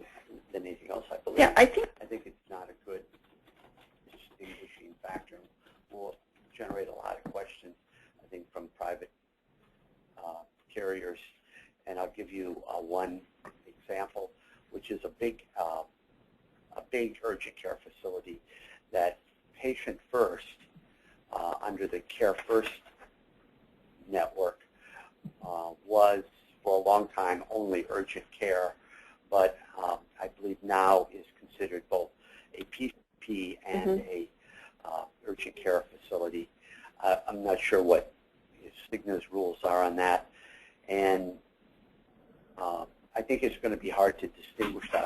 than anything else, I believe. Yeah, I think it's not a good distinguishing factor. Will generate a lot of questions, I think, from private carriers. And I'll give you one example, which is a big urgent care facility that Patient First, under the Care First network, was for a long time only urgent care, but I believe now is considered both a PCP and a urgent care facility. I'm not sure what Cigna's rules are on that, and I think it's going to be hard to distinguish that.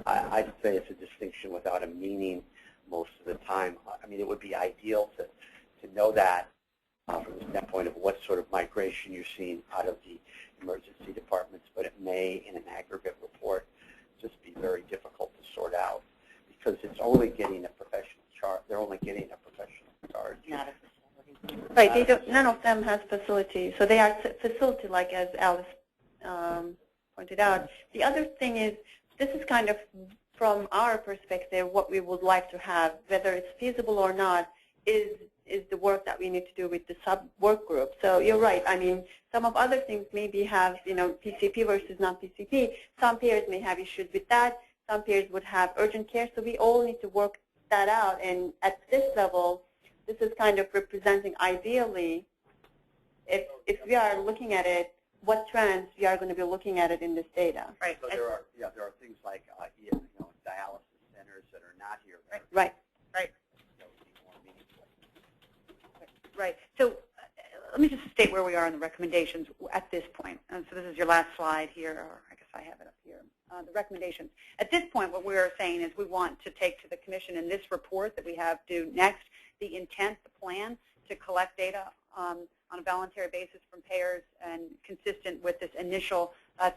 I'd say it's a distinction without a meaning most of the time. I mean, it would be ideal to know that from the standpoint of what sort of migration you're seeing out of the emergency departments, but it may, in an aggregate report, just be very difficult to sort out because it's only getting a professional charge. They're only getting a professional charge. Not a facility. right. They don't. None of them has facilities, so they are facility-like, as Alice pointed out. The other thing is, this is kind of, from our perspective, what we would like to have, whether it's feasible or not, is the work that we need to do with the sub-work group. So you're right. I mean, some of other things maybe have, PCP versus non-PCP. Some payers may have issues with that. Some payers would have urgent care. So we all need to work that out. And at this level, this is kind of representing, ideally, if we are looking at it, what trends we are going to be looking at it in this data. Right. So there are things like dialysis centers that are not here. Right. Right. So let me just state where we are in the recommendations at this point. And so this is your last slide here, or I guess I have it up here. The recommendations. At this point, what we're saying is we want to take to the Commission in this report that we have due next the intent, the plan to collect data on a voluntary basis from payers and consistent with this initial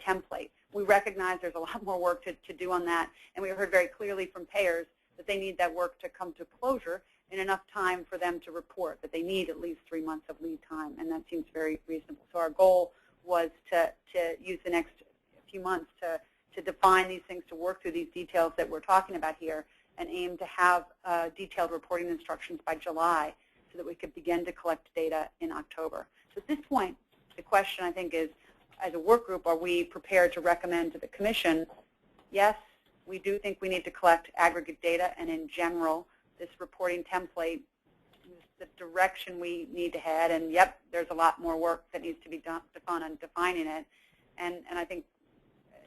template. We recognize there's a lot more work to do on that, and we heard very clearly from payers that they need that work to come to closure in enough time for them to report, that they need at least 3 months of lead time, and that seems very reasonable. So our goal was to use the next few months to define these things, to work through these details that we're talking about here, and aim to have detailed reporting instructions by July so that we could begin to collect data in October. So at this point, the question, I think, is, as a work group, are we prepared to recommend to the Commission, yes, we do think we need to collect aggregate data, and in general, this reporting template is the direction we need to head, and yep, there's a lot more work that needs to be done on defining it. And I think,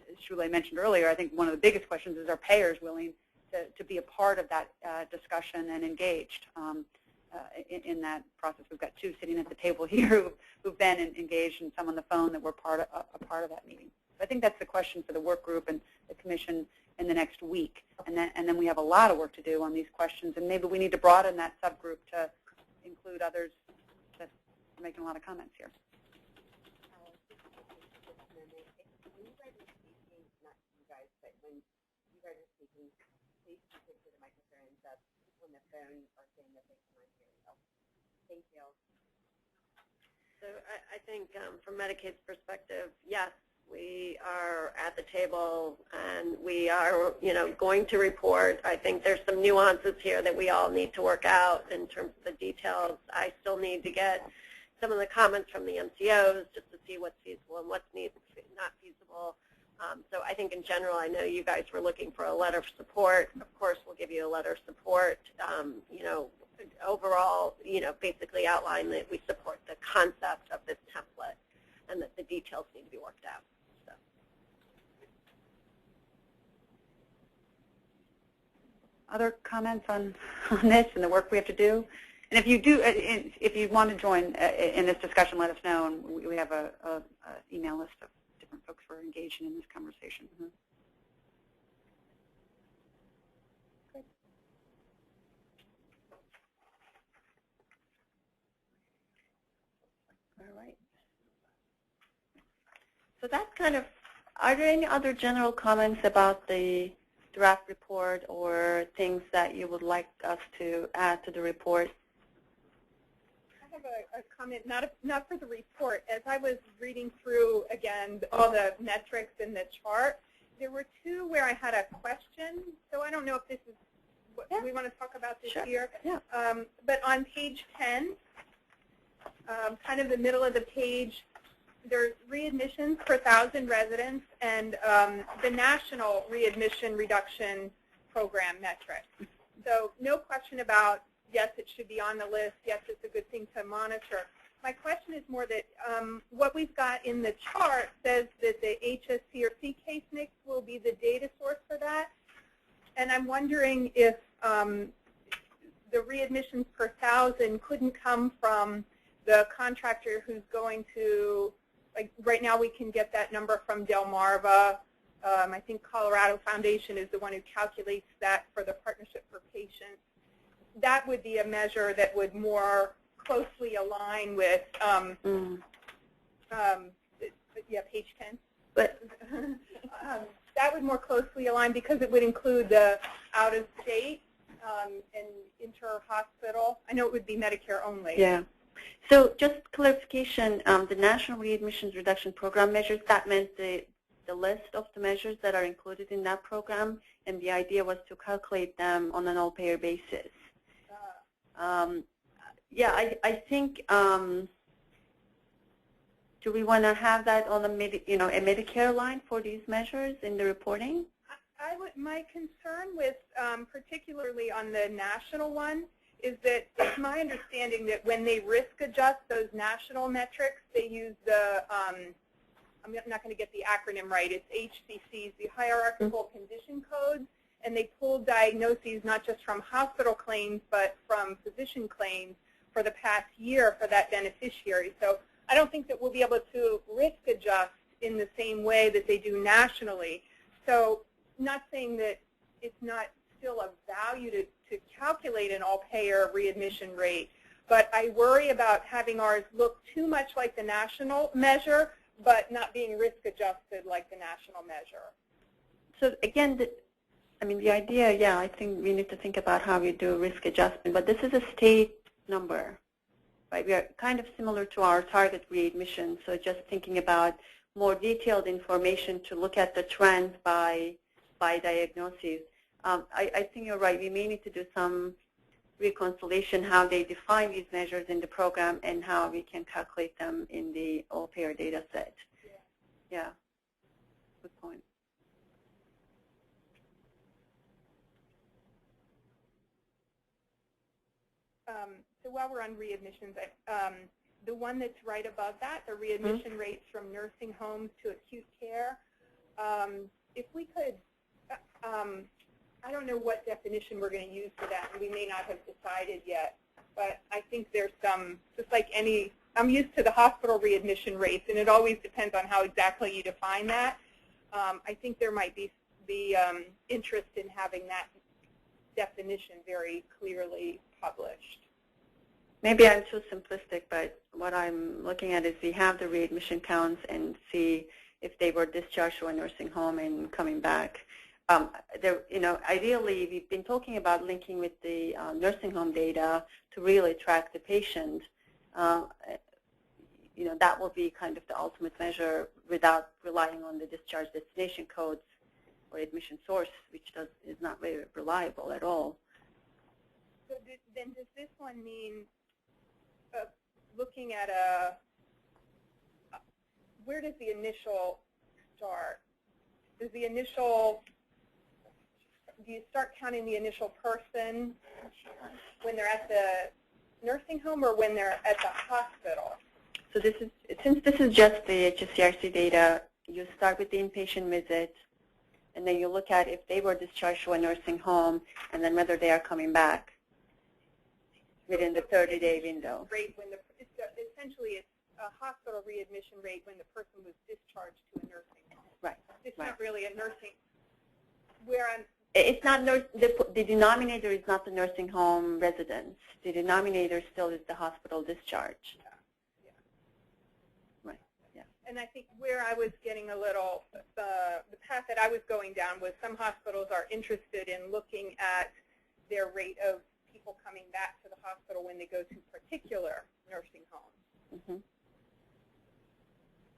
as Shule mentioned earlier, I think one of the biggest questions is, are payers willing to be a part of that discussion and engaged in that process? We've got 2 sitting at the table here who've been engaged, and some on the phone that were a part of that meeting. So I think that's the question for the work group and the Commission in the next week, and then we have a lot of work to do on these questions, and maybe we need to broaden that subgroup to include others that are making a lot of comments here. Thank you. So I think from Medicaid's perspective, yes, we are at the table, and we are, going to report. I think there's some nuances here that we all need to work out in terms of the details. I still need to get some of the comments from the MCOs just to see what's feasible and what's not feasible. So I think in general, I know you guys were looking for a letter of support. Of course, we'll give you a letter of support. Overall, basically outline that we support the concept of this template and that the details need to be worked out. So. Other comments on this and the work we have to do? And if you want to join in this discussion, let us know, and we have a email list of different folks were engaging in this conversation. Mm-hmm. All right. So that's kind of, are there any other general comments about the draft report or things that you would like us to add to the report? I have a comment, not for the report. As I was reading through, again, all the metrics in the chart, there were two where I had a question. So I don't know if this is what we want to talk about this here. Yeah. But on page 10, kind of the middle of the page, there's readmissions per 1,000 residents and the national readmission reduction program metric. So no question about, yes, it should be on the list. Yes, it's a good thing to monitor. My question is more that what we've got in the chart says that the HSC or C case mix will be the data source for that. And I'm wondering if the readmissions per 1,000 couldn't come from the contractor who's going to, like right now we can get that number from Delmarva. I think Colorado Foundation is the one who calculates that for the Partnership for Patients. That would be a measure that would more closely align with, yeah, page 10. But that would more closely align because it would include the out-of-state and inter-hospital. I know it would be Medicare only. Yeah. So just clarification, the National Readmissions Reduction Program measures, that meant the list of the measures that are included in that program, and the idea was to calculate them on an all-payer basis. Yeah, I think, do we want to have that on a Medicare line for these measures in the reporting? My concern with, particularly on the national one, is that it's my understanding that when they risk adjust those national metrics, they use the, I'm not going to get the acronym right, it's HCCs, the Hierarchical Condition Codes, and they pull diagnoses not just from hospital claims, but from physician claims for the past year for that beneficiary. So I don't think that we'll be able to risk adjust in the same way that they do nationally. So not saying that it's not still of value to calculate an all-payer readmission rate, but I worry about having ours look too much like the national measure, but not being risk adjusted like the national measure. So again, the idea, yeah, I think we need to think about how we do risk adjustment, but this is a state number, right? We are kind of similar to our target readmission, so just thinking about more detailed information to look at the trends by diagnosis. I think you're right. We may need to do some reconciliation how they define these measures in the program and how we can calculate them in the all-payer data set. Yeah, good point. So while we're on readmissions, the one that's right above that, the readmission rates from nursing homes to acute care, if we could, I don't know what definition we're going to use for that, and we may not have decided yet, but I think there's some, just like any, I'm used to the hospital readmission rates, and it always depends on how exactly you define that. I think there might be interest in having that definition very clearly published. Maybe I'm too simplistic, but what I'm looking at is we have the readmission counts and see if they were discharged to a nursing home and coming back. Ideally, we've been talking about linking with the nursing home data to really track the patient. That will be kind of the ultimate measure without relying on the discharge destination codes or admission source, which is not very reliable at all. So then does this one mean looking at where does the initial start? Does the initial, do you start counting the initial person when they're at the nursing home or when they're at the hospital? So since this is just the HSCRC data, you start with the inpatient visit, and then you look at if they were discharged to a nursing home and then whether they are coming back within the 30-day window. Great. Essentially, it's a hospital readmission rate when the person was discharged to a nursing home. Right. It's Right. not really a nursing. Where I'm. It's not the denominator is not the nursing home residence. The denominator still is the hospital discharge. Yeah. Right. Yeah. And I think where I was getting a little, the path that I was going down was some hospitals are interested in looking at their rate of people coming back to the hospital when they go to particular nursing homes. Mm-hmm.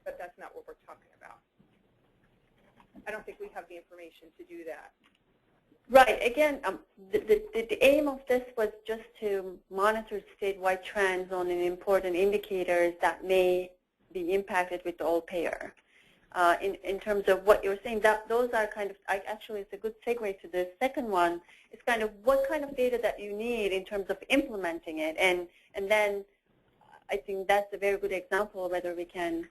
But that's not what we're talking about. I don't think we have the information to do that. Right. Again, the aim of this was just to monitor statewide trends on an important indicators that may be impacted with the all payer. In terms of what you're saying, that those are kind of, actually it's a good segue to the second one. It's kind of what kind of data that you need in terms of implementing it. And then I think that's a very good example of whether we can,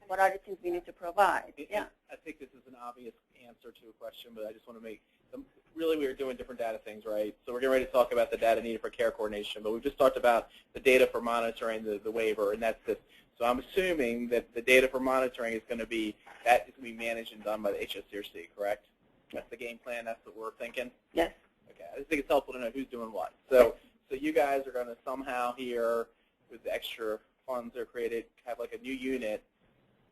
what are the things we need to provide. Yeah. I think this is an obvious answer to a question, but I just want to make them, really we are doing different data things, right? So we're getting ready to talk about the data needed for care coordination, but we've just talked about the data for monitoring the waiver, and that's this. So I'm assuming that the data for monitoring is going to be, that is going to be managed and done by the HSCRC, correct? That's the game plan, that's what we're thinking? Yes. Okay, I just think it's helpful to know who's doing what. So you guys are going to somehow here, with the extra funds that are created, have like a new unit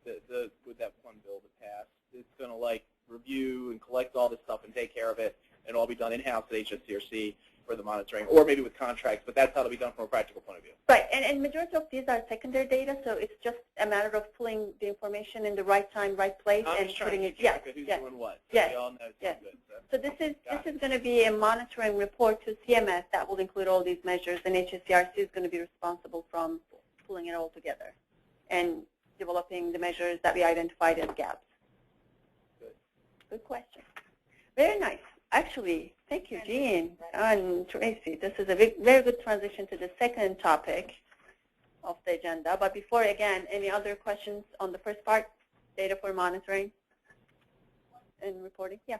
with that one bill that passed. It's going to like review and collect all this stuff and take care of it, and all be done in-house at HSCRC for the monitoring, or maybe with contracts, but that's how it'll be done from a practical point of view. Right, and majority of these are secondary data, so it's just a matter of pulling the information in the right time, right place, I'm and just trying putting to it. keep track of who's doing what. So Yes. we all know it's Yes. good. So this is going to be a monitoring report to CMS that will include all these measures, and HSCRC is going to be responsible from pulling it all together and developing the measures that we identified as gaps. Good question. Very nice. Actually, thank you, Jean and Tracy. This is a very good transition to the second topic of the agenda. But before, again, any other questions on the first part, data for monitoring and reporting? Yeah.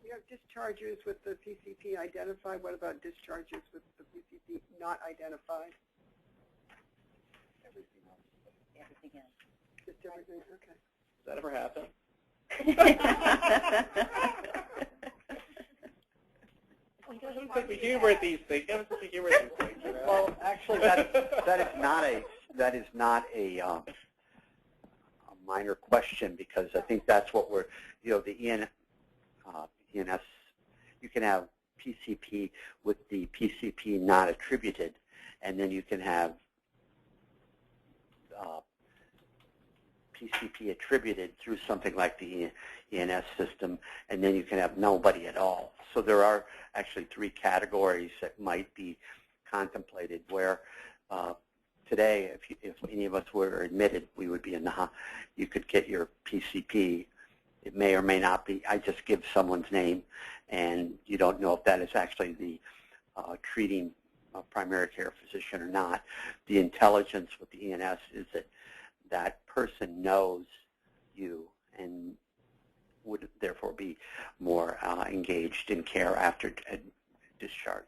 You have discharges with the PCP identified. What about discharges with the PCP not identified? Everything else. Just everything? Okay. Does that ever happen? We humor these things. Well, actually, that is not a minor question, because I think that's what we're, the ENS, you can have PCP with the PCP not attributed, and then you can have PCP attributed through something like the ENS system, and then you can have nobody at all. So there are actually three categories that might be contemplated where today, if any of us were admitted, we would be in the, you could get your PCP. It may or may not be. I just give someone's name, and you don't know if that is actually the treating primary care physician or not. The intelligence with the ENS is that that person knows you and would therefore be more engaged in care after discharge.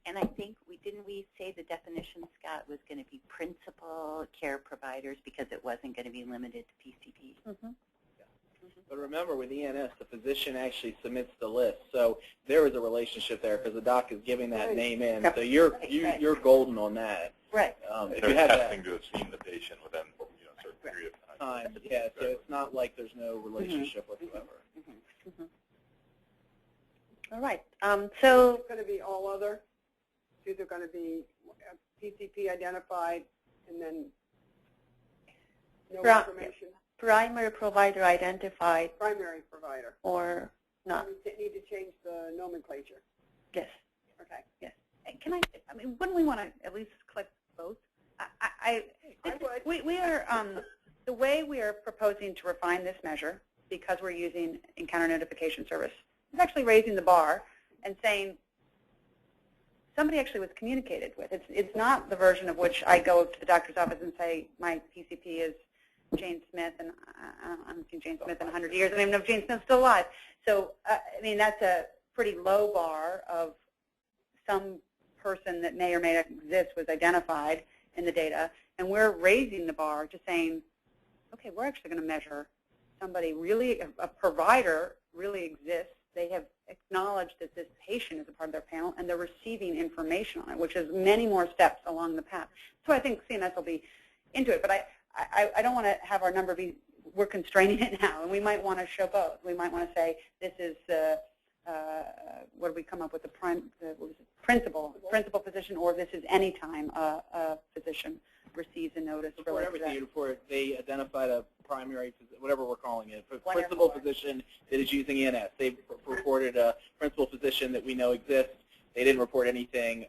And I think didn't we say the definition, Scott, was going to be principal care providers because it wasn't going to be limited to PCP? Mm-hmm. But remember, with ENS, the physician actually submits the list, so there is a relationship there because the doc is giving that name in. So you're golden on that. Right. If you have testing to have seen the patient within a certain period of time. Yeah, so it's not like there's no relationship whatsoever. Mm-hmm. Mm-hmm. All right. So it's going to be all other. It's either going to be PCP identified and then no information. Primary provider identified. Primary provider. Or not. We need to change the nomenclature. Yes. Okay. Yes. Can I mean, wouldn't we want to at least click both? I would. We are, the way we are proposing to refine this measure, because we're using encounter notification service, is actually raising the bar and saying somebody actually was communicated with. It's not the version of which I go to the doctor's office and say my PCP is Jane Smith, and I haven't seen Jane Smith in 100 years. I don't even know if Jane Smith's still alive. So, I mean, that's a pretty low bar of some person that may or may not exist was identified, in the data, and we're raising the bar to saying, okay, we're actually going to measure somebody really, a provider really exists. They have acknowledged that this patient is a part of their panel, and they're receiving information on it, which is many more steps along the path. So I think CMS will be into it, but I don't want to have our number be, we're constraining it now, and we might want to show both. We might want to say this is, what do we come up with, principal physician, or this is any time a physician receives a notice. Before everything report, they identified a primary, whatever we're calling it, principal physician that is using ENS. They've reported a principal physician that we know exists. They didn't report anything,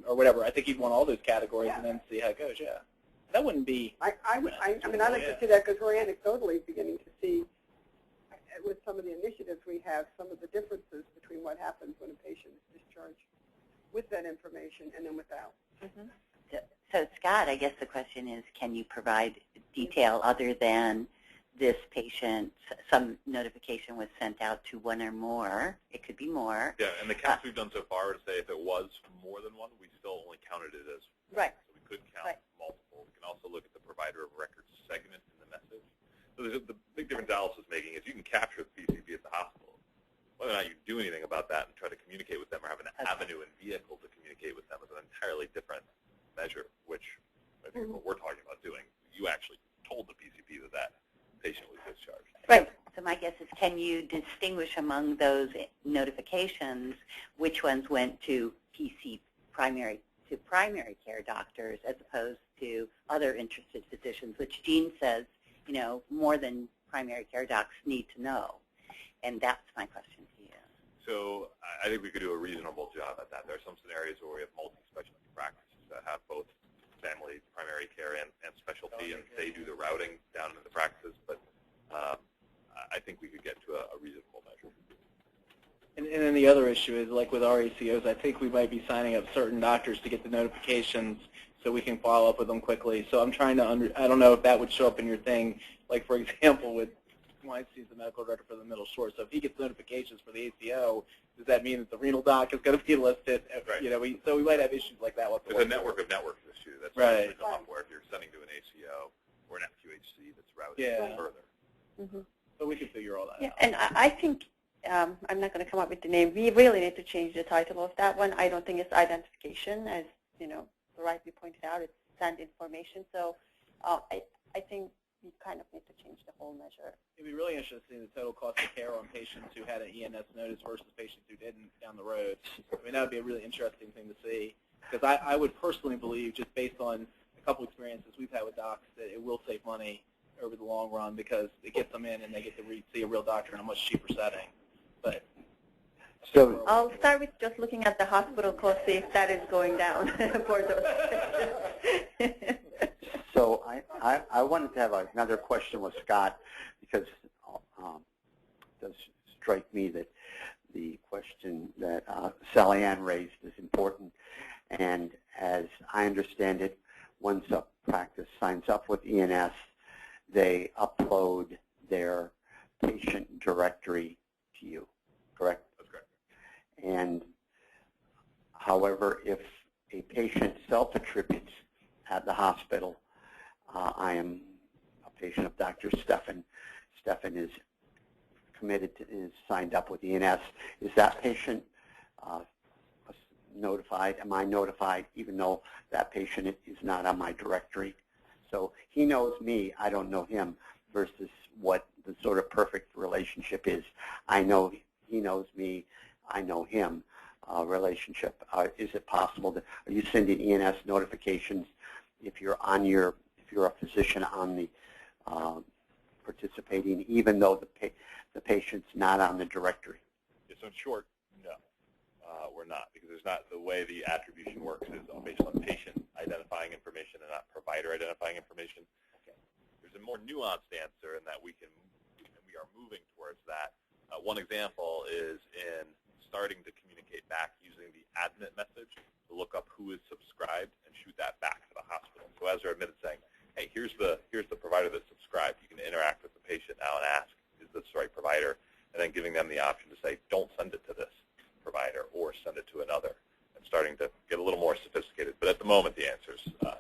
or whatever. I think you'd want all those categories and then see how it goes. Yeah, that wouldn't be. I mean, I'd like to see that because we're anecdotally beginning to see, with some of the initiatives we have, some of the differences between what happens when a patient is discharged with that information and then without. Mm-hmm. So, Scott, I guess the question is, can you provide detail other than this patient, some notification was sent out to one or more? It could be more. Yeah, and the counts we've done so far to say if it was more than one, we still only counted it as one. Right. So we could count multiple. We can also look at the provider of records segment in the message. So the big difference Alice is making is you can capture the PCP at the hospital. Whether or not you do anything about that and try to communicate with them or have an avenue and vehicle to communicate with them is an entirely different measure, which I think is what we're talking about doing. You actually told the PCP that that patient was discharged. Right. So my guess is, can you distinguish among those notifications which ones went to primary care doctors as opposed to other interested physicians, which Jean says, you know, more than primary care docs need to know. And that's my question to you. So I think we could do a reasonable job at that. There are some scenarios where we have multi-specialty practices that have both family, primary care, and specialty, and they do the routing down into the practices. But I think we could get to a reasonable measure. And then the other issue is, like with our ACOs, I think we might be signing up certain doctors to get the notifications so we can follow up with them quickly. So I'm trying to I don't know if that would show up in your thing. Like, for example, with Weinstein's the medical director for the middle shore. So if he gets notifications for the ACO, does that mean that the renal doc is going to be listed? Right. You know, so we might have issues like that. There's a network of networks issue that's right. come up where if you're sending to an ACO or an FQHC that's routed further. Mm-hmm. So we can figure all that out. And I think, I'm not going to come up with the name, we really need to change the title of that one. I don't think it's identification, as you know, rightly pointed out, it's send information. So I think we kind of need to change the whole measure. It'd be really interesting to see the total cost of care on patients who had an ENS notice versus patients who didn't down the road. I mean, that would be a really interesting thing to see. Because I would personally believe, just based on a couple experiences we've had with docs, that it will save money over the long run because it gets them in and they get to see a real doctor in a much cheaper setting. But so I'll start with just looking at the hospital cost, see if that is going down for those. So I wanted to have another question with Scott because it does strike me that the question that Sally Ann raised is important. And as I understand it, once a practice signs up with ENS, they upload their patient directory to you, correct? That's correct. And however, if a patient self-attributes at the hospital, I am a patient of Dr. Stefan. Stefan is committed to, is signed up with ENS. Is that patient notified? Am I notified even though that patient is not on my directory? So he knows me, I don't know him, versus what the sort of perfect relationship is. I know he knows me, I know him relationship. Is it possible that, are you sending ENS notifications if you're on your, if you're a physician on the participating, even though the patient's not on the directory? Yeah, so in short, no, we're not, because there's not, the way the attribution works is based on patient identifying information and not provider identifying information. Okay. There's a more nuanced answer in that we are moving towards that. One example is in starting to communicate back using the admit message to look up who is subscribed and shoot that back to the hospital. So as they're admitted, saying, hey, here's the provider that's subscribed. You can interact with the patient now and ask, is this the right provider? And then giving them the option to say, don't send it to this provider or send it to another, and starting to get a little more sophisticated. But at the moment, the answer is no.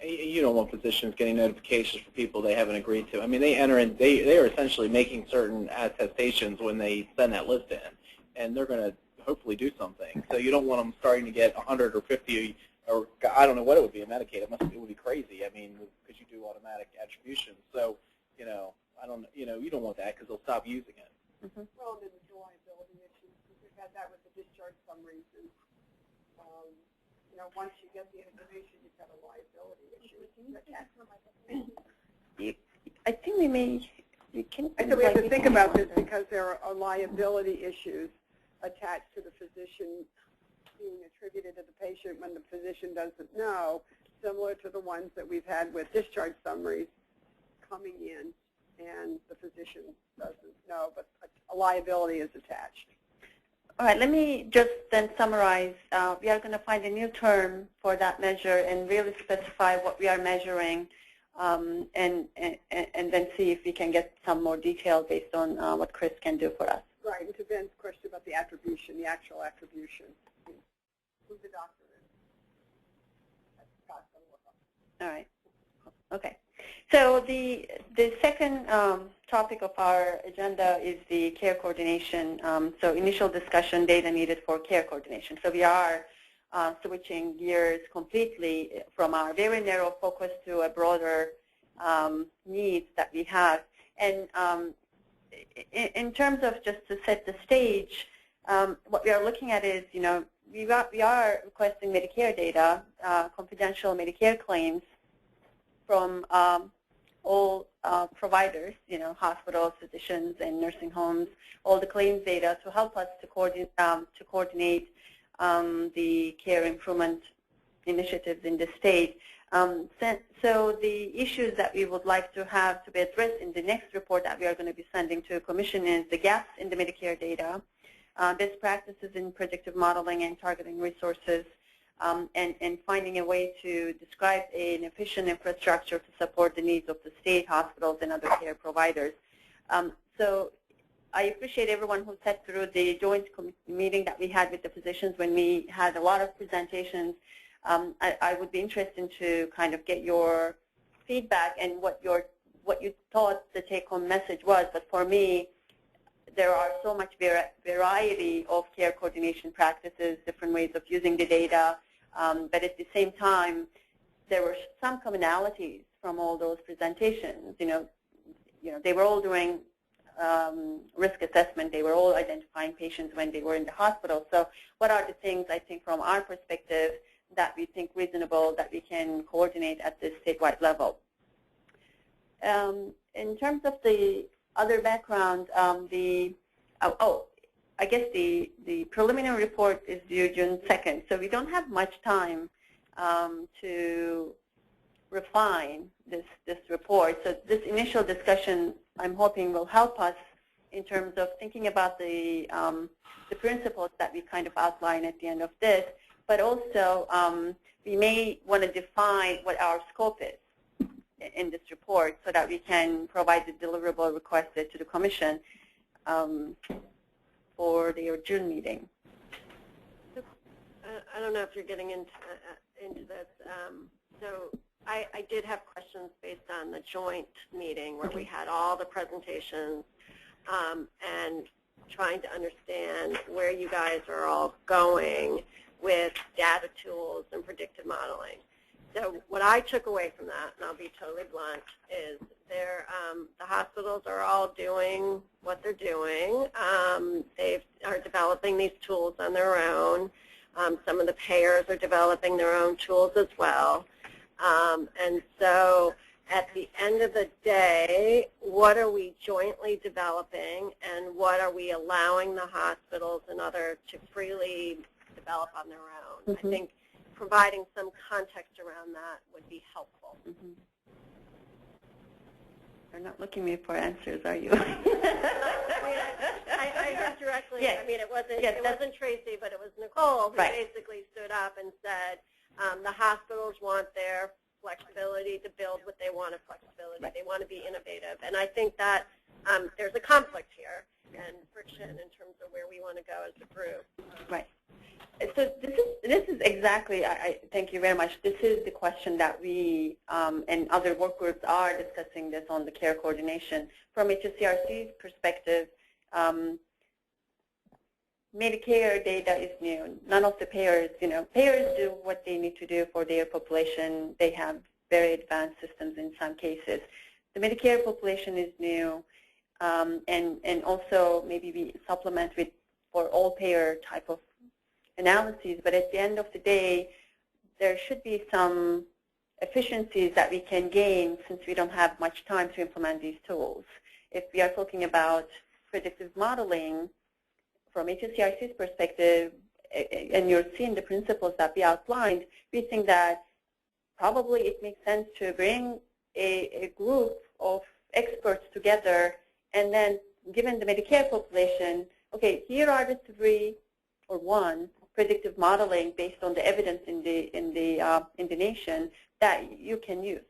you don't want physicians getting notifications for people they haven't agreed to. I mean, they enter in, they are essentially making certain attestations when they send that list in, and they're going to hopefully do something. So you don't want them starting to get 100 or 50, or I don't know what it would be in Medicaid. It would be crazy. I mean, because you do automatic attribution. So, you know, you don't want that because they'll stop using it. Well, and then there's the liability issues. We've had that with the discharge summaries. And, you know, once you get the information, you've got a liability issue. I think we can. I said we have to think about this because there are liability issues attached to the physician being attributed to the patient when the physician doesn't know, similar to the ones that we've had with discharge summaries coming in and the physician doesn't know, but a liability is attached. All right, let me just then summarize. We are going to find a new term for that measure and really specify what we are measuring, and then see if we can get some more detail based on what Chris can do for us. Right, and to Ben's question about the attribution, the actual attribution. Who the doctor is. That's Scott's going to work on. All right. Okay. So the second topic of our agenda is the care coordination. So initial discussion, data needed for care coordination. So we are switching gears completely from our very narrow focus to a broader needs that we have. And in terms of just to set the stage, what we are looking at is, you know, we are requesting Medicare data, confidential Medicare claims from all providers, you know, hospitals, physicians, and nursing homes, all the claims data to help us to coordinate the care improvement initiatives in the state. So the issues that we would like to have to be addressed in the next report that we are going to be sending to the Commission is the gaps in the Medicare data, best practices in predictive modeling and targeting resources, and finding a way to describe an efficient infrastructure to support the needs of the state, hospitals, and other care providers. So I appreciate everyone who sat through the joint meeting that we had with the physicians when we had a lot of presentations. I would be interested to kind of get your feedback and what you thought the take-home message was. But for me, there are so much variety of care coordination practices, different ways of using the data, but at the same time, there were some commonalities from all those presentations. You know, they were all doing risk assessment. They were all identifying patients when they were in the hospital. So, what are the things I think from our perspective that we think reasonable that we can coordinate at this statewide level? In terms of the other background, I guess the preliminary report is due June 2nd, so we don't have much time to refine this report. So this initial discussion, I'm hoping, will help us in terms of thinking about the principles that we kind of outline at the end of this, but also we may want to define what our scope is in this report so that we can provide the deliverable requested to the Commission for their June meeting. I don't know if you're getting into this. So I did have questions based on the joint meeting where we had all the presentations and trying to understand where you guys are all going with data tools and predictive modeling. So what I took away from that, and I'll be totally blunt, is the hospitals are all doing what they're doing. They are developing these tools on their own. Some of the payers are developing their own tools as well. And so at the end of the day, what are we jointly developing, and what are we allowing the hospitals and others to freely develop on their own? Mm-hmm. I think providing some context around that would be helpful. Mm-hmm. You're not looking at me for answers, are you? I heard directly. Yes. I mean, it wasn't Yes, it wasn't Tracy, but it was Nicole who right. basically stood up and said the hospitals want their flexibility to build what they want of flexibility. Right. They want to be innovative, and I think that there's a conflict here and friction in terms of where we want to go as a group. Right. So this is exactly, thank you very much. This is the question that we and other work groups are discussing this on the care coordination. From HSCRC's perspective, Medicare data is new. None of the payers, payers do what they need to do for their population. They have very advanced systems in some cases. The Medicare population is new, and also maybe we supplement with for all payer type of analyses, but at the end of the day, there should be some efficiencies that we can gain since we don't have much time to implement these tools. If we are talking about predictive modeling, from HSCRC's perspective, and you're seeing the principles that we outlined, we think that probably it makes sense to bring a group of experts together, and then given the Medicare population, okay, here are the three or one predictive modeling based on the evidence in the nation that you can use.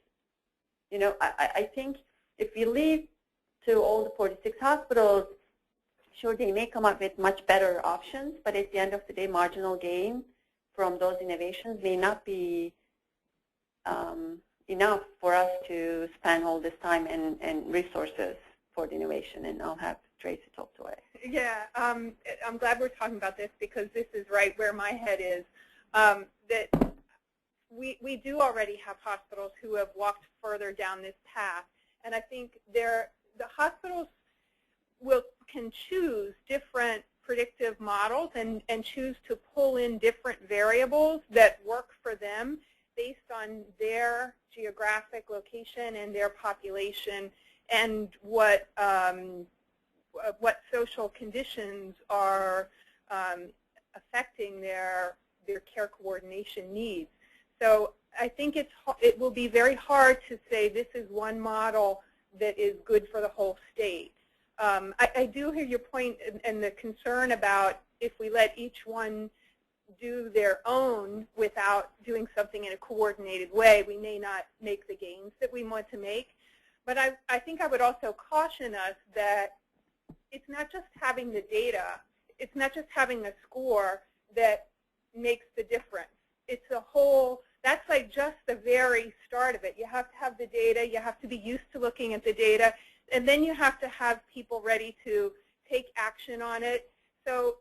I think if we leave to all the 46 hospitals, sure, they may come up with much better options, but at the end of the day, marginal gain from those innovations may not be enough for us to spend all this time and resources for the innovation. And I'll have Tracy talk to it. Yeah, I'm glad we're talking about this because this is right where my head is, that we do already have hospitals who have walked further down this path. And I think the hospitals can choose different predictive models and choose to pull in different variables that work for them based on their geographic location and their population and what social conditions are affecting their care coordination needs. So I think it will be very hard to say this is one model that is good for the whole state. I do hear your point and the concern about if we let each one do their own without doing something in a coordinated way, we may not make the gains that we want to make. But I think I would also caution us that it's not just having the data, it's not just having a score that makes the difference. It's a whole, that's like just the very start of it. You have to have the data, you have to be used to looking at the data, and then you have to have people ready to take action on it. So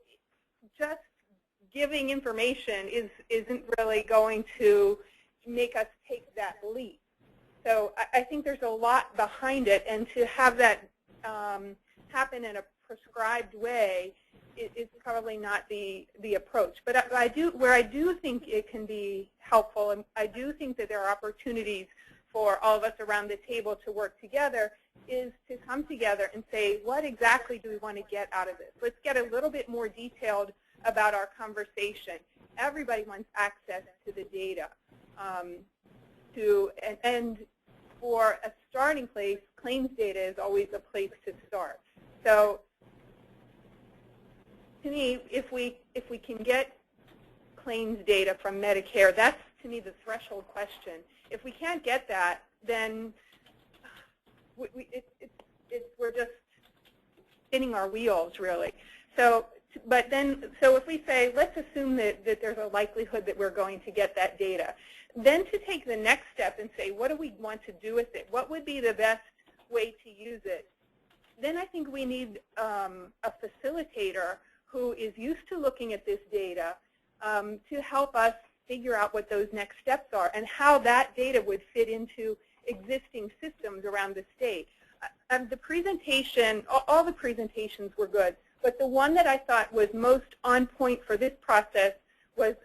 just giving information isn't really going to make us take that leap. So I think there's a lot behind it, and to have that happen in a prescribed way is probably not the approach. But where I do think it can be helpful, and I do think that there are opportunities for all of us around the table to work together, is to come together and say, what exactly do we want to get out of this? Let's get a little bit more detailed about our conversation. Everybody wants access to the data. And for a starting place, claims data is always a place to start. So to me, if we can get claims data from Medicare, that's to me the threshold question. If we can't get that, then we're just spinning our wheels, really. So if we say, let's assume that there's a likelihood that we're going to get that data, then to take the next step and say, what do we want to do with it? What would be the best way to use it? Then I think we need a facilitator who is used to looking at this data to help us figure out what those next steps are and how that data would fit into existing systems around the state. The presentation, all the presentations were good, but the one that I thought was most on point for this process was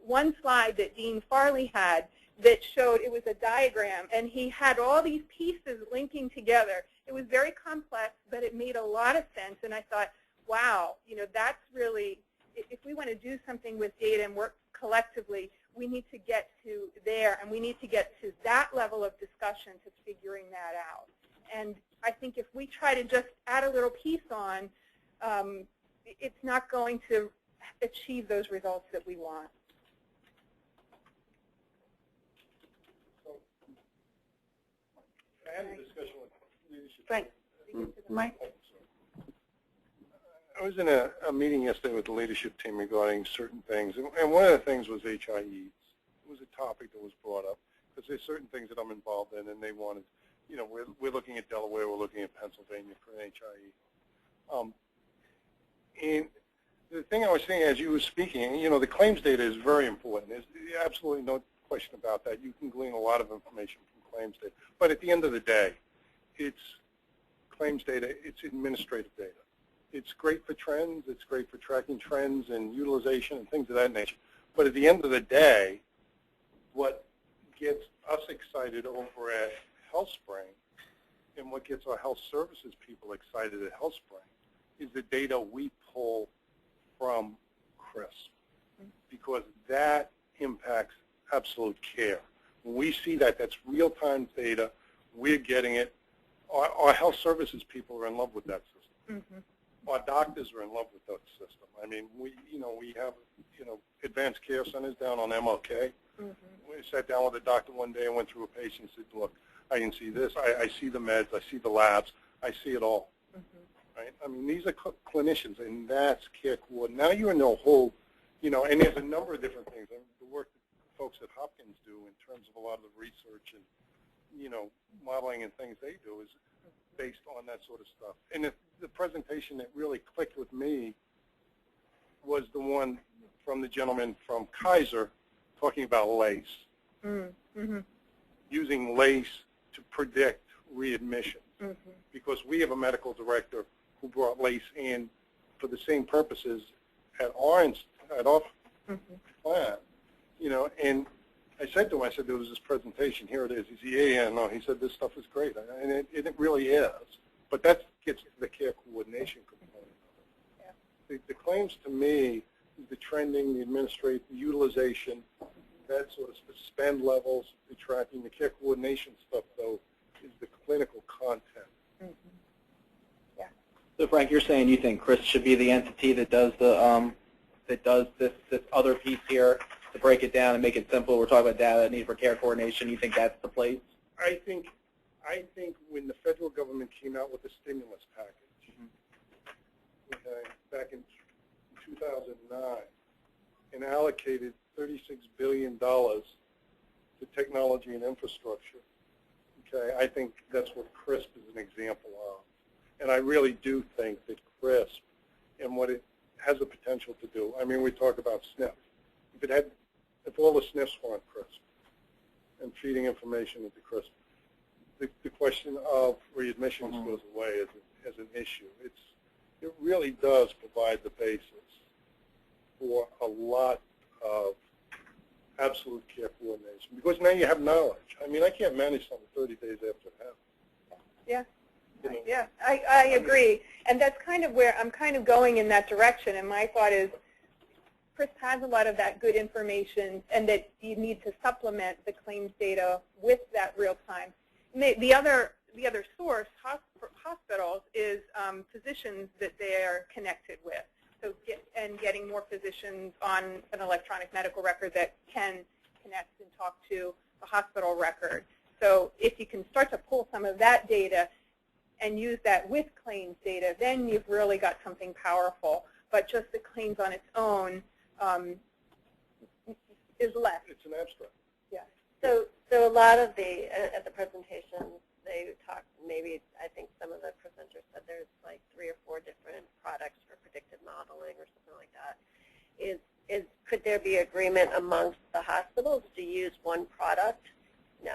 one slide that Dean Farley had that showed, it was a diagram, and he had all these pieces linking together. It was very complex, but it made a lot of sense, and I thought, wow, that's really, if we want to do something with data and work collectively, we need to get to there, and we need to get to that level of discussion to figuring that out. And I think if we try to just add a little piece on, it's not going to achieve those results that we want. So I had a discussion with leadership. Right. Mike? I was in a meeting yesterday with the leadership team regarding certain things, and one of the things was HIEs. It was a topic that was brought up because there's certain things that I'm involved in, and they wanted, you know, we're looking at Delaware, we're looking at Pennsylvania for an HIE. And the thing I was saying as you were speaking, you know, the claims data is very important. There's absolutely no question about that. You can glean a lot of information from claims data. But at the end of the day, it's claims data, it's administrative data. It's great for trends, it's great for tracking trends and utilization and things of that nature. But at the end of the day, what gets us excited over at HealthSpring and what gets our health services people excited at HealthSpring is the data we pull from CRISP, because that impacts absolute care. When we see that, that's real-time data, we're getting it. Our health services people are in love with that system. Mm-hmm. Our doctors are in love with that system. I mean, we have, advanced care centers down on MLK. Mm-hmm. We sat down with a doctor one day and went through a patient and said, look, I can see this, I see the meds, I see the labs, I see it all. Mm-hmm. Right? I mean, these are clinicians, and that's care coordination. Now you're in the whole, and there's a number of different things. The work that folks at Hopkins do in terms of a lot of the research and, modeling and things they do is based on that sort of stuff. And the presentation that really clicked with me was the one from the gentleman from Kaiser talking about LACE. Mm-hmm. Using LACE to predict readmission. Mm-hmm. Because we have a medical director who brought LACE in for the same purposes at our mm-hmm. plant, and I said to him, there was this presentation, here it is. He said, yeah, no. He said, this stuff is great, and it really is. But that gets to the care coordination component of it. Yeah. The claims to me is the trending, the administrative, the utilization, that sort of spend levels, the tracking, the care coordination stuff, though, is the clinical content. Mm-hmm. Yeah. So, Frank, you're saying you think CRISP should be the entity that does the this other piece here to break it down and make it simple. We're talking about data, need for care coordination. You think that's the place? I think when the federal government came out with the stimulus package, mm-hmm. Back in 2009, and allocated $36 billion to technology and infrastructure, I think that's what CRISP is an example of. And I really do think that CRISP and what it has the potential to do, we talk about SNF. If all the SNFs were on CRISP and feeding information into CRISP, the question of readmissions mm-hmm. goes away as an issue. It really does provide the basis for a lot of absolute care coordination, because now you have knowledge. I can't manage something 30 days after it happens. Yeah. Yeah, I agree. And that's kind of where I'm kind of going in that direction. And my thought is, CRISP has a lot of that good information, and that you need to supplement the claims data with that real time. The other source, hospitals, is physicians that they are connected with. So getting more physicians on an electronic medical record that can connect and talk to the hospital record. So if you can start to pull some of that data and use that with claims data, then you've really got something powerful. But just the claims on its own is less. It's an abstract. Yeah. So a lot of at the presentations, they talked, maybe I think some of the presenters said there's like 3 or 4 different products for predictive modeling or something like that. Could there be agreement amongst the hospitals to use one product? No.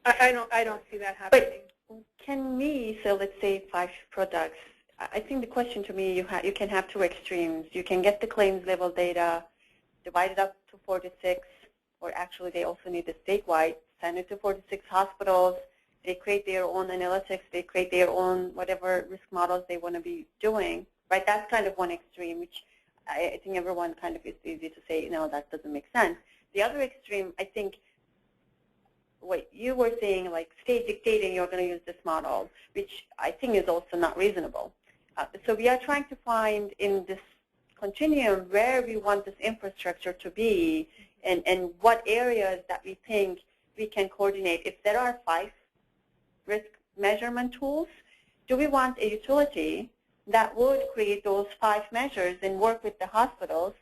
I don't see that happening. But can we, so let's say 5 products, I think the question to me, you can have 2 extremes. You can get the claims level data, divide it up to 46, or actually they also need the statewide, send it to 46 hospitals. They create their own analytics. They create their own whatever risk models they want to be doing. Right? That's kind of one extreme, which I think everyone kind of is easy to say, no, that doesn't make sense. The other extreme, I think, what you were saying, like state dictating you're going to use this model, which I think is also not reasonable. So we are trying to find in this continuum where we want this infrastructure to be, and what areas that we think we can coordinate. If there are 5 risk measurement tools, do we want a utility that would create those 5 measures and work with the hospitals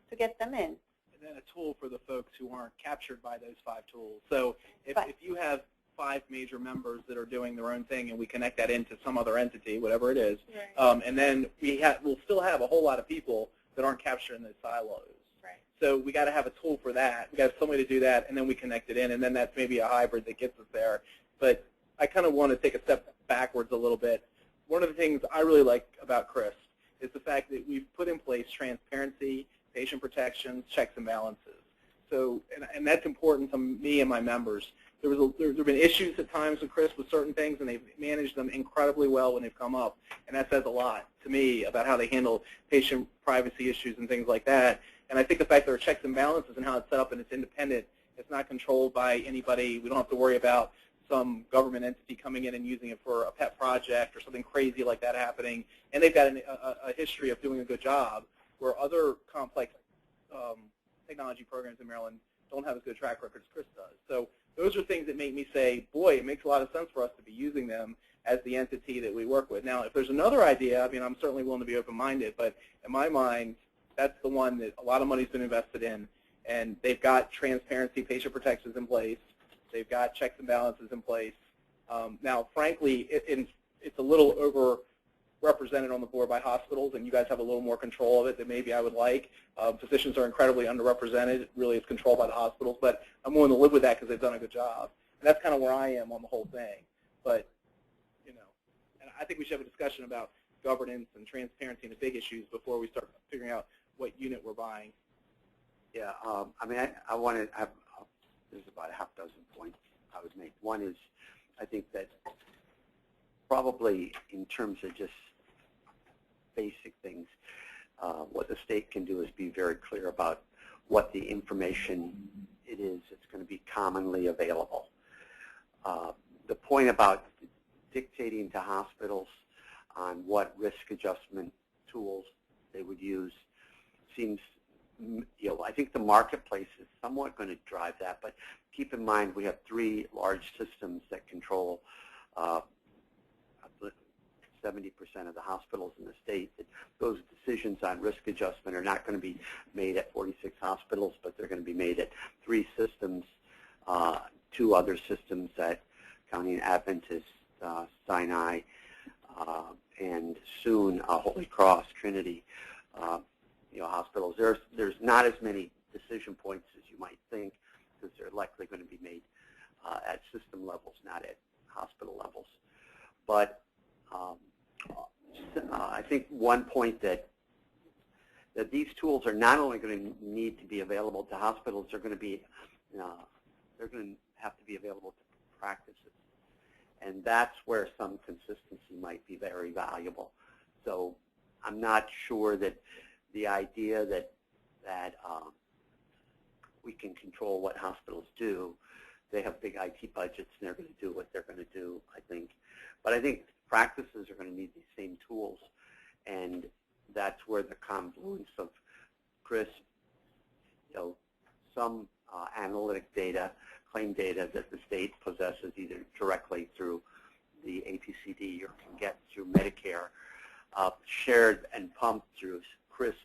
to get them in. And then a tool for the folks who aren't captured by those 5 tools. So if you have 5 major members that are doing their own thing and we connect that into some other entity, whatever it is, right. And then we'll still have a whole lot of people that aren't captured in those silos. Right. So we got to have a tool for that. We got some way to do that, and then we connect it in, and then that's maybe a hybrid that gets us there. But I kind of want to take a step backwards a little bit. One of the things I really like about CRISP is the fact that we've put in place transparency, patient protections, checks and balances. So, and that's important to me and my members. There have been issues at times with CRISP with certain things, and they've managed them incredibly well when they've come up. And that says a lot to me about how they handle patient privacy issues and things like that. And I think the fact there are checks and balances and how it's set up and it's independent, it's not controlled by anybody. We don't have to worry about some government entity coming in and using it for a pet project or something crazy like that happening. And they've got a history of doing a good job where other complex technology programs in Maryland don't have as good a track record as CRISP does. So those are things that make me say, boy, it makes a lot of sense for us to be using them as the entity that we work with. Now, if there's another idea, I mean, I'm certainly willing to be open-minded, but in my mind, that's the one that a lot of money's been invested in, and they've got transparency, patient protections in place. They've got checks and balances in place. Now, frankly, it's a little overrepresented on the board by hospitals, and you guys have a little more control of it than maybe I would like. Physicians are incredibly underrepresented. Really, it's controlled by the hospitals, but I'm willing to live with that because they've done a good job. And that's kind of where I am on the whole thing. But, you know, and I think we should have a discussion about governance and transparency and the big issues before we start figuring out what unit we're buying. Yeah, I mean, I want to have, there's about a half dozen points I would make. One is, I think that probably in terms of just basic things, what the state can do is be very clear about what the information it is that's going to be commonly available. The point about dictating to hospitals on what risk adjustment tools they would use seems, you know, I think the marketplace is somewhat going to drive that, but keep in mind we have 3 large systems that control 70% of the hospitals in the state. Those decisions on risk adjustment are not going to be made at 46 hospitals, but they're going to be made at 3 systems, 2 other systems at County Adventist, Sinai, and soon Holy Cross, Trinity, you know, hospitals. There's not as many decision points as you might think because they're likely going to be made at system levels, not at hospital levels. But I think one point that these tools are not only going to need to be available to hospitals, they're going to be they're going to have to be available to practices, and that's where some consistency might be very valuable. So I'm not sure that the idea that we can control what hospitals do. They have big IT budgets, and they're going to do what they're going to do, I think. But I think practices are going to need these same tools, and that's where the confluence of CRISP, you know, some analytic data, claim data that the state possesses either directly through the APCD or can get through Medicare, shared and pumped through CRISP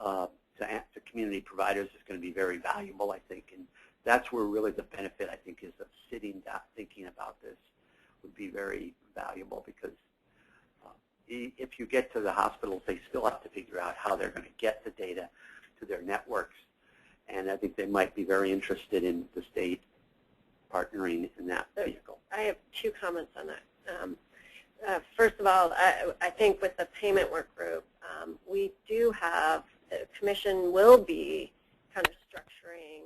to community providers is going to be very valuable, I think. And that's where really the benefit, I think, is of sitting down thinking about this would be very valuable, because if you get to the hospitals, they still have to figure out how they're going to get the data to their networks. And I think they might be very interested in the state partnering in that vehicle. I have 2 comments on that. First of all, I think with the payment work group, we do have, the commission will be kind of structuring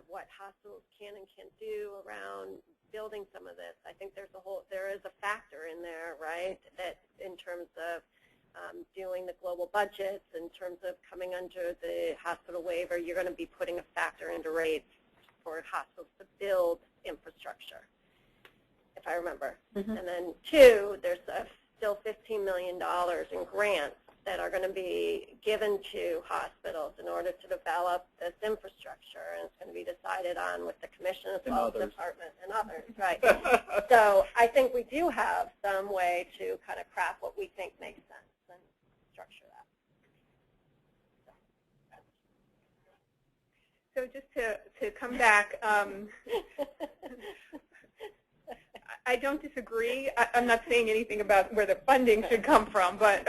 what hospitals can and can't do around building some of this. I think there is a factor in there, right, that in terms of doing the global budgets, in terms of coming under the hospital waiver, you're going to be putting a factor into rates for hospitals to build infrastructure, if I remember. And then 2, there's still $15 million in grants that are going to be given to hospitals in order to develop this infrastructure, and it's going to be decided on with the commission as well as the department and others, right? So I think we do have some way to kind of craft what we think makes sense and structure that. So just to come back, I don't disagree. I'm not saying anything about where the funding should come from, but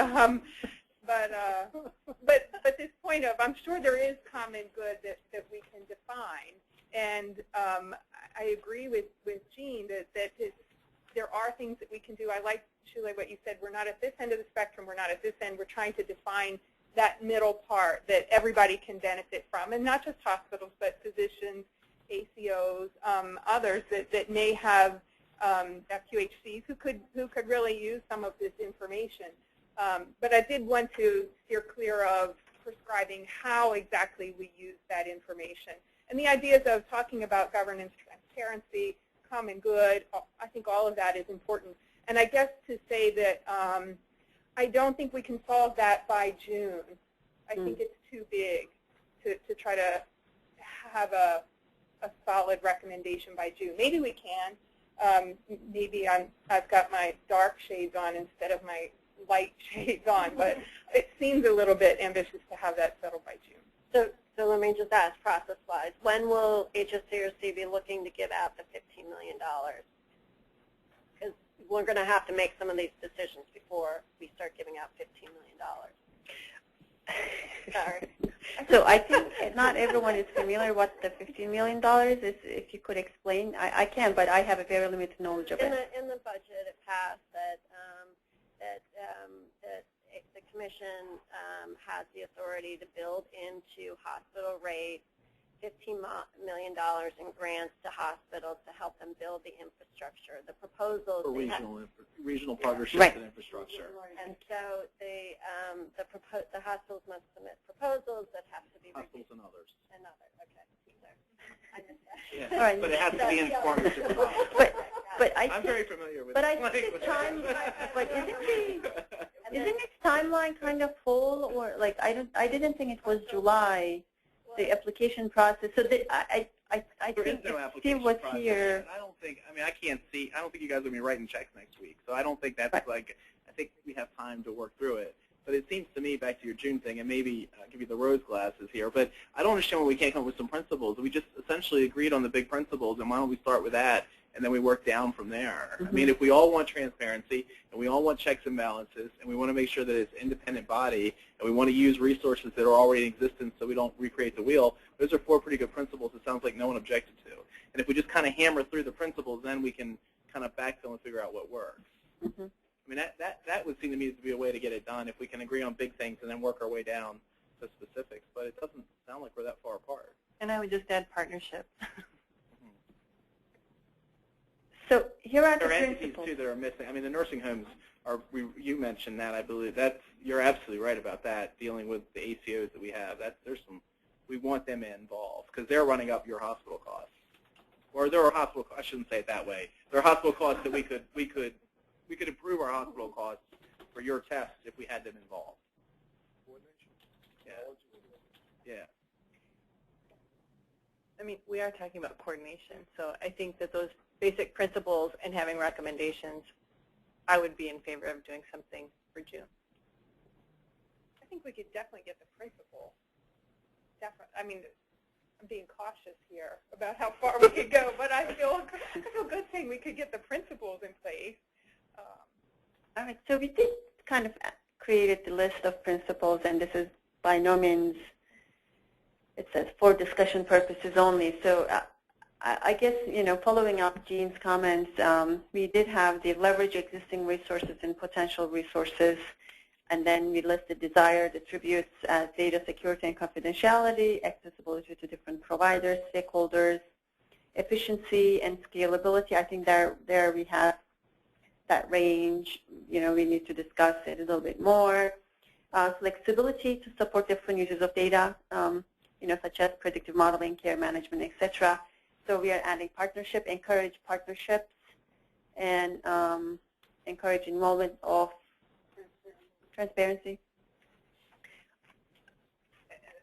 this point of, I'm sure there is common good that we can define, and I agree with Jean that there are things that we can do. I like, Shule, what you said. We're not at this end of the spectrum. We're not at this end. We're trying to define that middle part that everybody can benefit from, and not just hospitals, but physicians, ACOs, others that may have FQHCs who could really use some of this information. But I did want to steer clear of prescribing how exactly we use that information. And the ideas of talking about governance, transparency, common good, I think all of that is important. And I guess to say that I don't think we can solve that by June. I think it's too big to try to have a solid recommendation by June. Maybe we can. Maybe I've got my dark shades on instead of my light shades on, but it seems a little bit ambitious to have that settled by June. So let me just ask, process-wise, when will HSCRC be looking to give out the $15 million? Because we're going to have to make some of these decisions before we start giving out $15 million. Sorry. So I think not everyone is familiar what the $15 million is. If you could explain, I can, but I have a very limited knowledge of it. In the budget, it passed that the commission has the authority to build into hospital rates $15 million in grants to hospitals to help them build the infrastructure. The proposals for regional partnerships right. and infrastructure. And so the hospitals must submit proposals that have to be hospitals and others. Okay. I missed that. Yeah. All right. But it has to be informative. But I'm very familiar with. But I think the time. But isn't its timeline kind of full, or like I didn't think it was July, the application process. So I think no if Steve was here. I don't think. I mean, I don't think you guys will be writing checks next week. So I don't think that's right. like. I think we have time to work through it. But it seems to me, back to your June thing, and maybe I'll give you the rose glasses here, but I don't understand why we can't come up with some principles. We just essentially agreed on the big principles, and why don't we start with that, and then we work down from there. Mm-hmm. I mean, if we all want transparency, and we all want checks and balances, and we want to make sure that it's an independent body, and we want to use resources that are already in existence so we don't recreate the wheel, those are 4 pretty good principles it sounds like no one objected to. And if we just kind of hammer through the principles, then we can kind of backfill and figure out what works. Mm-hmm. I mean, that would seem to me to be a way to get it done if we can agree on big things and then work our way down to specifics. But it doesn't sound like we're that far apart. And I would just add partnership. So here are the there are entities, principles. too, that are missing. I mean, the nursing homes, you mentioned that, I believe. You're absolutely right about that, dealing with the ACOs that we have. We want them involved because they're running up your hospital costs. Or there are hospital costs, I shouldn't say it that way. There are hospital costs that we could improve our hospital costs for your tests if we had them involved. Yeah. I mean, we are talking about coordination, so I think that those basic principles and having recommendations, I would be in favor of doing something for June. I think we could definitely get the principle. Definitely. I mean, I'm being cautious here about how far we could go, but I feel good saying we could get the principles in place. All right, so we did kind of created the list of principles, and this is by no means, it says for discussion purposes only. So I guess, following up Jean's comments, we did have the leverage existing resources and potential resources, and then we listed desired attributes as data security and confidentiality, accessibility to different providers, stakeholders, efficiency and scalability. I think there we have that range. We need to discuss it a little bit more. Flexibility to support different uses of data, such as predictive modeling, care management, etc. So we are adding partnership, encourage partnerships, and encourage involvement of transparency.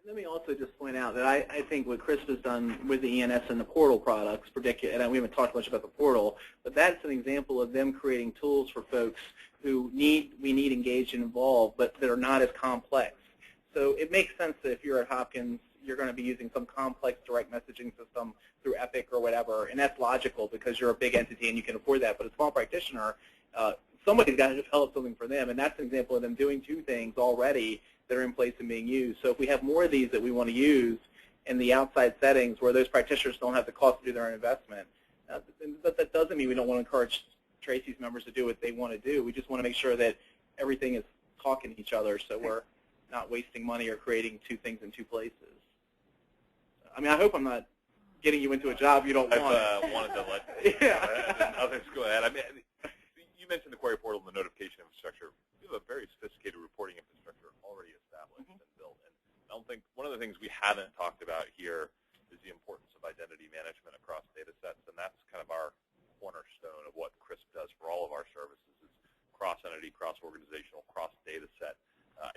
Let me also just point out that I think what Chris has done with the ENS and the portal products, particularly, and we haven't talked much about the portal, but that's an example of them creating tools for folks who we need engaged and involved, but that are not as complex. So it makes sense that if you're at Hopkins, you're going to be using some complex direct messaging system through Epic or whatever, and that's logical because you're a big entity and you can afford that. But a small practitioner, somebody's got to develop something for them, and that's an example of them doing two things already that are in place and being used. So if we have more of these that we want to use in the outside settings where those practitioners don't have the cost to do their own investment, but that doesn't mean we don't want to encourage Tracy's members to do what they want to do. We just want to make sure that everything is talking to each other so we're not wasting money or creating two things in two places. I mean, I hope I'm not getting you into a job you don't want. I've wanted to let others go ahead. I mean, you mentioned the query portal and the notification infrastructure. We have a very sophisticated reporting infrastructure already established and built. And I don't think one of the things we haven't talked about here is the importance of identity management across data sets, and that's kind of our cornerstone of what CRISP does for all of our services is cross-entity, cross-organizational, cross-data set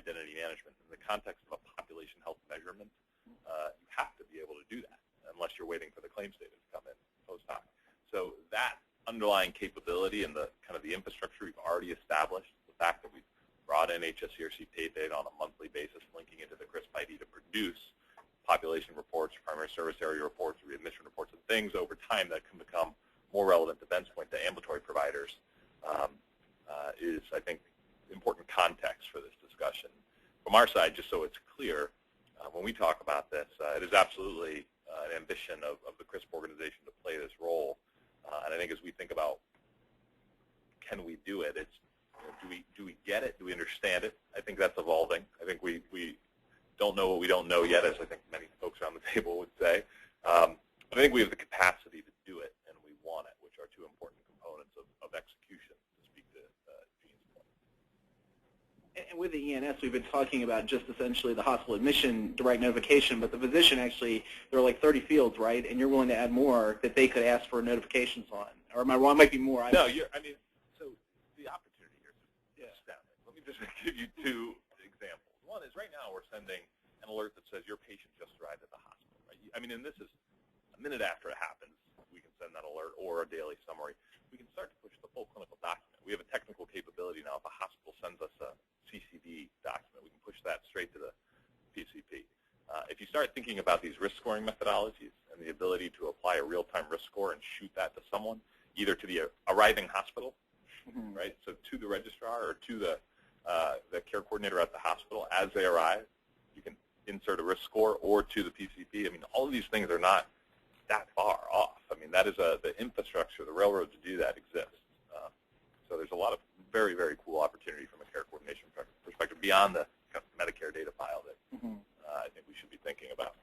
identity management. In the context of a population health measurement, you have to be able to do that unless you're waiting for the claims data to come in post hoc. So that underlying capability and the kind of the infrastructure we've already established, the fact that we've brought in HSCRC paid data on a monthly basis, linking into the CRISP ID to produce population reports, primary service area reports, readmission reports, and things over time that can become more relevant to Ben's point to ambulatory providers is, I think, important context for this discussion. From our side, just so it's clear, when we talk about this, it is absolutely an ambition of the CRISP organization to play this role. And I think as we think about can we do it, it's do we get it? Do we understand it? I think that's evolving. I think we don't know what we don't know yet, as I think many folks around the table would say. But I think we have the capacity to do it, and we want it, which are two important components of execution, to speak to Gene's point. And with the ENS, we've been talking about just essentially the hospital admission direct notification, but the physician actually, there are like 30 fields, right? And you're willing to add more that they could ask for notifications on. Or am I wrong? It might be more. No, I mean, so the opportunity here is astounding. Let me just give you two examples. One is right now we're sending an alert that says your patient just arrived at the hospital. Right? I mean, and this is a minute after it happens, we can send that alert or a daily summary. We can start to push the full clinical document. We have a technical capability now. If a hospital sends us a CCD document, we can push that straight to the PCP. If you start thinking about these risk scoring methodologies and the ability to apply a real-time risk score and shoot that to someone, either to the arriving hospital, right, so to the registrar or to the care coordinator at the hospital as they arrive, you can insert a risk score, or to the PCP. I mean, all of these things are not that far off. I mean, that is the infrastructure, the railroad to do that exists. So there's a lot of very, very cool opportunity from a care coordination perspective beyond the kind of Medicare data file that I think we should be thinking about.